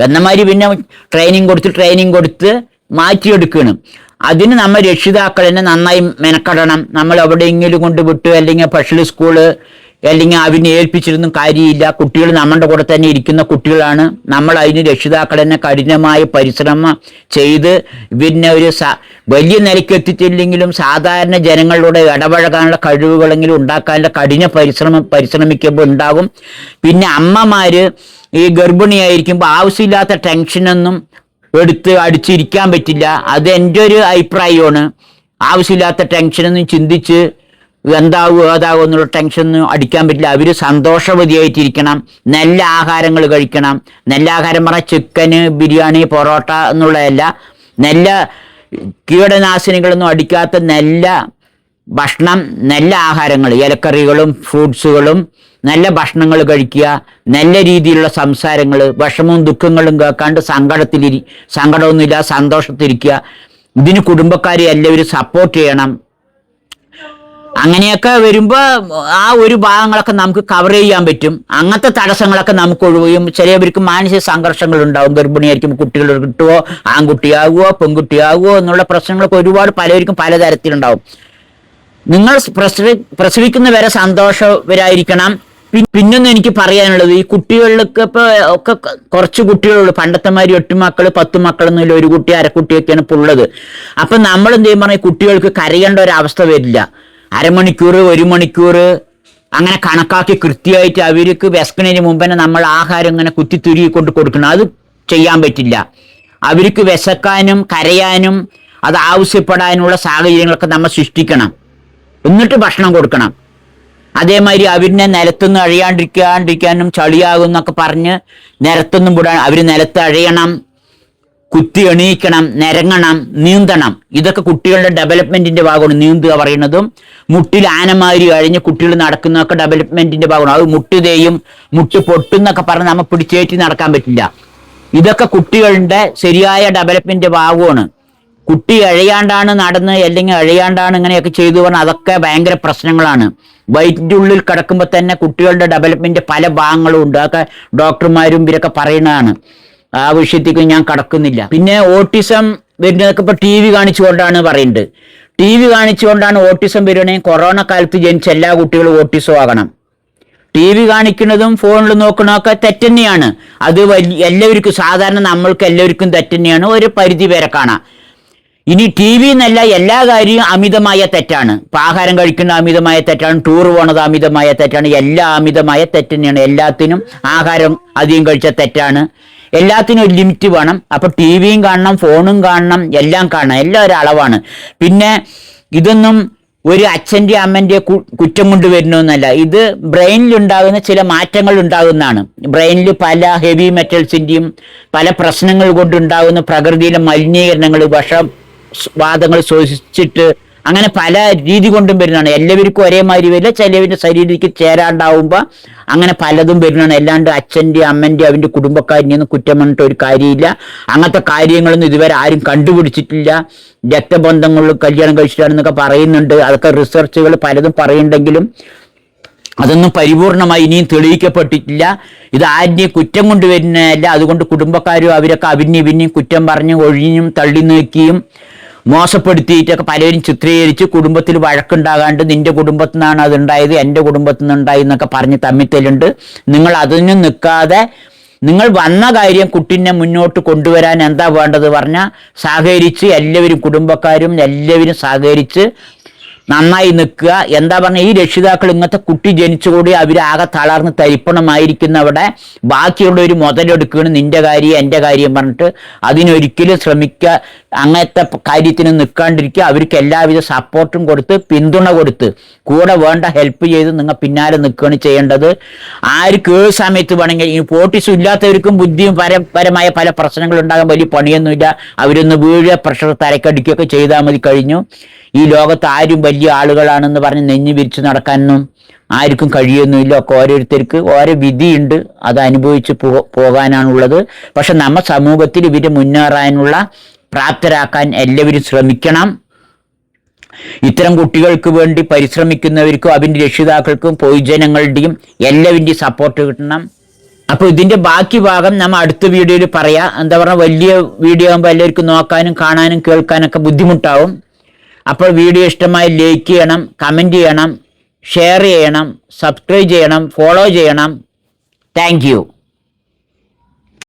എന്നമാതിരി പിന്നെ ട്രെയിനിങ് കൊടുത്ത് മാറ്റിയെടുക്കണം. അതിന് നമ്മൾ രക്ഷിതാക്കൾ തന്നെ നന്നായി മെനക്കെടണം. നമ്മൾ എവിടെയെങ്കിലും കൊണ്ട് വിട്ട് അല്ലെങ്കിൽ സ്പെഷ്യൽ സ്കൂള് അല്ലെങ്കിൽ അവനെ ഏൽപ്പിച്ചിരുന്നും കാര്യമില്ല. കുട്ടികൾ നമ്മുടെ കൂടെ തന്നെ ഇരിക്കുന്ന കുട്ടികളാണ്. നമ്മൾ അതിന് രക്ഷിതാക്കൾ തന്നെ കഠിനമായ പരിശ്രമം ചെയ്ത് പിന്നെ ഒരു വലിയ നിലയ്ക്ക് എത്തിച്ചില്ലെങ്കിലും സാധാരണ ജനങ്ങളുടെ ഇടപഴകാനുള്ള കഴിവുകളെങ്കിലും ഉണ്ടാക്കാനുള്ള കഠിന പരിശ്രമിക്കുമ്പോൾ ഉണ്ടാകും. പിന്നെ അമ്മമാര് ഈ ഗർഭിണിയായിരിക്കുമ്പോൾ ആവശ്യമില്ലാത്ത ടെൻഷനൊന്നും എടുത്ത് അടിച്ചിരിക്കാൻ പറ്റില്ല. അത് എൻ്റെ ഒരു അഭിപ്രായമാണ്. ആവശ്യമില്ലാത്ത ടെൻഷനൊന്നും ചിന്തിച്ച് എന്താവും ഏതാവും എന്നുള്ള ടെൻഷനൊന്നും അടിക്കാൻ പറ്റില്ല. അവർ സന്തോഷവതിയായിട്ടിരിക്കണം. നല്ല ആഹാരങ്ങൾ കഴിക്കണം. നല്ല ആഹാരം പറഞ്ഞാൽ ചിക്കന്, ബിരിയാണി, പൊറോട്ട എന്നുള്ളതല്ല. നല്ല കീടനാശിനികളൊന്നും അടിക്കാത്ത നല്ല ഭക്ഷണം, നല്ല ആഹാരങ്ങൾ, ഇലക്കറികളും ഫ്രൂട്ട്സുകളും നല്ല ഭക്ഷണങ്ങൾ കഴിക്കുക. നല്ല രീതിയിലുള്ള സംസാരങ്ങൾ, വിഷമവും ദുഃഖങ്ങളും കേൾക്കാണ്ട് സങ്കടമൊന്നുമില്ല, സന്തോഷത്തിരിക്കുക. ഇതിന് കുടുംബക്കാരെ എല്ലാവരും സപ്പോർട്ട് ചെയ്യണം. അങ്ങനെയൊക്കെ വരുമ്പോൾ ആ ഒരു ഭാഗങ്ങളൊക്കെ നമുക്ക് കവർ ചെയ്യാൻ പറ്റും. അങ്ങനത്തെ തടസ്സങ്ങളൊക്കെ നമുക്ക് ഒഴിവും. ചിലവർക്ക് മാനസിക സംഘർഷങ്ങൾ ഉണ്ടാവും. ഗർഭിണിയായിരിക്കും കുട്ടികൾ കിട്ടുമോ, ആൺകുട്ടിയാകുമോ പെൺകുട്ടിയാകുമോ എന്നുള്ള പ്രശ്നങ്ങളൊക്കെ ഒരുപാട് പലർക്കും പലതരത്തിലുണ്ടാവും. നിങ്ങൾ പ്രസവിക്കുന്ന വരെ സന്തോഷവരായിരിക്കണം. പിന്നൊന്നും എനിക്ക് പറയാനുള്ളത്, ഈ കുട്ടികളിലൊക്കെ ഇപ്പോൾ ഒക്കെ കുറച്ച് കുട്ടികളുള്ളൂ. പണ്ടത്തെമാതിരി 8 മക്കൾ 10 മക്കളൊന്നുമില്ല. ഒരു കുട്ടി അരക്കുട്ടിയൊക്കെയാണ് ഇപ്പോൾ ഉള്ളത്. അപ്പം നമ്മൾ എന്ത് ചെയ്യുമ്പോൾ ഈ കുട്ടികൾക്ക് കരയേണ്ട ഒരവസ്ഥ വരില്ല. അരമണിക്കൂർ 1 മണിക്കൂർ അങ്ങനെ കണക്കാക്കി കൃത്യമായിട്ട് അവർക്ക് വിശക്കുന്നതിന് മുമ്പ് തന്നെ നമ്മൾ ആഹാരം ഇങ്ങനെ കുത്തിത്തുരുകി കൊണ്ട് കൊടുക്കണം. അത് ചെയ്യാൻ പറ്റില്ല. അവർക്ക് വിശക്കാനും കരയാനും അത് ആവശ്യപ്പെടാനുള്ള സാഹചര്യങ്ങളൊക്കെ നമ്മൾ സൃഷ്ടിക്കണം. എന്നിട്ട് ഭക്ഷണം കൊടുക്കണം. അതേമാതിരി അവരിനെ നിലത്തൊന്നും അഴിയാണ്ടിരിക്കാനും ചളിയാകും എന്നൊക്കെ പറഞ്ഞ് നിലത്തൊന്നും വിടാൻ അവർ നിലത്ത് അഴയണം, കുത്തി എണീക്കണം, നിരങ്ങണം, നീന്തണം. ഇതൊക്കെ കുട്ടികളുടെ ഡെവലപ്മെന്റിന്റെ ഭാഗമാണ്. നീന്തുക പറയുന്നതും മുട്ടിൽ ആനമാതിരി കഴിഞ്ഞ് കുട്ടികൾ നടക്കുന്നതൊക്കെ ഡെവലപ്മെന്റിന്റെ ഭാഗമാണ്. അത് മുട്ടുതേയും മുട്ട് പൊട്ടുന്നൊക്കെ പറഞ്ഞ് നമ്മൾ പിടിച്ചേറ്റി നടക്കാൻ പറ്റില്ല. ഇതൊക്കെ കുട്ടികളുടെ ശരിയായ ഡെവലപ്മെന്റിന്റെ ഭാഗമാണ്. കുട്ടി അഴയാണ്ടാണ് നടന്ന് അല്ലെങ്കിൽ അഴയാണ്ടാണ് ഇങ്ങനെയൊക്കെ ചെയ്തു പറഞ്ഞാൽ അതൊക്കെ ഭയങ്കര പ്രശ്നങ്ങളാണ്. വയറ്റിൻ്റെ ഉള്ളിൽ കിടക്കുമ്പോൾ തന്നെ കുട്ടികളുടെ ഡെവലപ്മെന്റ് പല ഭാഗങ്ങളും ഉണ്ട്. അതൊക്കെ ഡോക്ടർമാരും ഇവരൊക്കെ പറയുന്നതാണ്. ആ വിഷയത്തേക്ക് ഞാൻ കടക്കുന്നില്ല. പിന്നെ ഓട്ടിസം വരുന്നതൊക്കെ ഇപ്പോൾ TV കാണിച്ചുകൊണ്ടാണ് പറയുന്നത്. TV കാണിച്ചുകൊണ്ടാണ് ഓട്ടിസം വരുന്നത്. കൊറോണ കാലത്ത് ജനിച്ച എല്ലാ കുട്ടികളും ഓട്ടിസം ആകണം. TV കാണിക്കുന്നതും ഫോണിൽ നോക്കണമൊക്കെ തെറ്റന്നെയാണ്. അത് എല്ലാവർക്കും സാധാരണ നമ്മൾക്ക് എല്ലാവർക്കും തെറ്റന്നെയാണ്. ഒരു പരിധി വരെ കാണാം. ഇനി TV എന്നല്ല, എല്ലാ കാര്യവും അമിതമായ തെറ്റാണ്. ഇപ്പം ആഹാരം കഴിക്കുന്ന അമിതമായ തെറ്റാണ്, ടൂർ പോണത് അമിതമായ തെറ്റാണ്. എല്ലാം അമിതമായ തെറ്റന്നെയാണ്. എല്ലാത്തിനും ആഹാരം അധികം കഴിച്ച തെറ്റാണ്. എല്ലാത്തിനും ഒരു ലിമിറ്റ് വേണം. അപ്പോൾ TVയും കാണണം, ഫോണും കാണണം, എല്ലാം കാണണം. എല്ലാം ഒരു അളവാണ്. പിന്നെ ഇതൊന്നും ഒരു അച്ഛൻ്റെ അമ്മൻ്റെ കുറ്റം കൊണ്ട് വരുന്നൊന്നല്ല. ഇത് ബ്രെയിനിൽ ഉണ്ടാകുന്ന ചില മാറ്റങ്ങൾ ഉണ്ടാകുന്നതാണ്. ബ്രെയിനിൽ പല ഹെവി മെറ്റൽസിൻ്റെയും പല പ്രശ്നങ്ങൾ കൊണ്ടുണ്ടാകുന്ന പ്രകൃതിയിലെ മലിനീകരണങ്ങൾ, വാദങ്ങൾ ശ്വസിച്ചിട്ട് അങ്ങനെ പല രീതി കൊണ്ടും വരുന്നതാണ്. എല്ലാവർക്കും ഒരേമാതിരി വരില്ല. ചിലവരുടെ ശരീരത്തിലേക്ക് ചേരാണ്ടാവുമ്പോൾ അങ്ങനെ പലതും വരുന്നതാണ്. അല്ലാണ്ട് അച്ഛൻ്റെ അമ്മൻ്റെ അവൻ്റെ കുടുംബക്കാരിനെയൊന്നും കുറ്റം പറഞ്ഞിട്ട് ഒരു കാര്യമില്ല. അങ്ങനത്തെ കാര്യങ്ങളൊന്നും ഇതുവരെ ആരും കണ്ടുപിടിച്ചിട്ടില്ല. രക്തബന്ധങ്ങളിൽ കല്യാണം കഴിച്ചിട്ടാണെന്നൊക്കെ പറയുന്നുണ്ട്. അതൊക്കെ റിസർച്ചുകൾ പലതും പറയുന്നുണ്ടെങ്കിലും അതൊന്നും പരിപൂർണമായി ഇനിയും തെളിയിക്കപ്പെട്ടിട്ടില്ല. ഇത് ആരുടെയും കുറ്റം കൊണ്ടുവരുന്നതല്ല. അതുകൊണ്ട് കുടുംബക്കാരും അവരൊക്കെ അവരിനെയും കുറ്റം പറഞ്ഞ് ഒഴിഞ്ഞും തള്ളി നീക്കിയും മോശപ്പെടുത്തിയിട്ടൊക്കെ പലരും ചിത്രീകരിച്ച് കുടുംബത്തിൽ വഴക്കുണ്ടാകാണ്ട് നിന്റെ കുടുംബത്തിൽ നിന്നാണ് അതുണ്ടായത്, എൻ്റെ കുടുംബത്തിൽ നിന്നുണ്ടായി എന്നൊക്കെ പറഞ്ഞ് തമ്മിത്തലുണ്ട്. നിങ്ങൾ അതിന് നിൽക്കാതെ നിങ്ങൾ വന്ന കാര്യം കുട്ടീനെ മുന്നോട്ട് കൊണ്ടുവരാൻ എന്താ വേണ്ടത് പറഞ്ഞാൽ സഹകരിച്ച് എല്ലാവരും കുടുംബക്കാരും എല്ലാവരും സഹകരിച്ച് നന്നായി നിൽക്കുക. എന്താ പറഞ്ഞാൽ ഈ രക്ഷിതാക്കൾ ഇങ്ങനത്തെ കുട്ടി ജനിച്ചുകൂടി അവരാകെ തളർന്ന് തരിപ്പണമായിരിക്കുന്നവിടെ ബാക്കിയുള്ള ഒരു മുതലെടുക്കുകയാണ്, നിന്റെ കാര്യം എൻ്റെ കാര്യം പറഞ്ഞിട്ട് അതിനൊരിക്കലും ശ്രമിക്കുക. അങ്ങനത്തെ കാര്യത്തിന് നിൽക്കാണ്ടിരിക്കുക. അവർക്ക് എല്ലാവിധ സപ്പോർട്ടും കൊടുത്ത് പിന്തുണ കൊടുത്ത് കൂടെ വേണ്ട ഹെൽപ്പ് ചെയ്ത് നിങ്ങൾ പിന്നാലെ നിൽക്കുകയാണ് ചെയ്യേണ്ടത്. ആർക്ക് ഏത് സമയത്ത് വേണമെങ്കിൽ ഈ ഓട്ടിസം ഇല്ലാത്തവർക്കും ബുദ്ധിയും പരമായ പല പ്രശ്നങ്ങളുണ്ടാകാൻ വലിയ പണിയൊന്നുമില്ല. അവരൊന്ന് വീഴുക, പ്രഷർ തലക്കടിക്കുകയൊക്കെ ചെയ്താൽ മതി, കഴിഞ്ഞു. ഈ ലോകത്ത് ആരും വലിയ ആളുകളാണെന്ന് പറഞ്ഞ് നെഞ്ഞു വിരിച്ച് നടക്കാനൊന്നും ആർക്കും കഴിയൊന്നുമില്ല. ഒക്കെ ഓരോരുത്തർക്ക് ഓരോ വിധിയുണ്ട്, അത് അനുഭവിച്ച് പോകാനാണുള്ളത്. പക്ഷെ നമ്മ സമൂഹത്തിൽ ഇവരെ മുന്നേറാനുള്ള പ്രാപ്തരാക്കാൻ എല്ലാവരും ശ്രമിക്കണം. ഇത്തരം കുട്ടികൾക്ക് വേണ്ടി പരിശ്രമിക്കുന്നവർക്കും അവൻ്റെ രക്ഷിതാക്കൾക്കും പൊതുജനങ്ങളുടെയും എല്ലാവരുടെയും സപ്പോർട്ട് കിട്ടണം. അപ്പോൾ ഇതിൻ്റെ ബാക്കി ഭാഗം നമ്മൾ അടുത്ത വീഡിയോയിൽ പറയാം. എന്താ പറയുക, വലിയ വീഡിയോ ആകുമ്പോൾ എല്ലാവർക്കും നോക്കാനും കാണാനും കേൾക്കാനൊക്കെ ബുദ്ധിമുട്ടാവും. അപ്പോൾ വീഡിയോ ഇഷ്ടമായി ലൈക്ക് ചെയ്യണം, കമൻറ്റ് ചെയ്യണം, ഷെയർ ചെയ്യണം, സബ്സ്ക്രൈബ് ചെയ്യണം, ഫോളോ ചെയ്യണം. Thank you.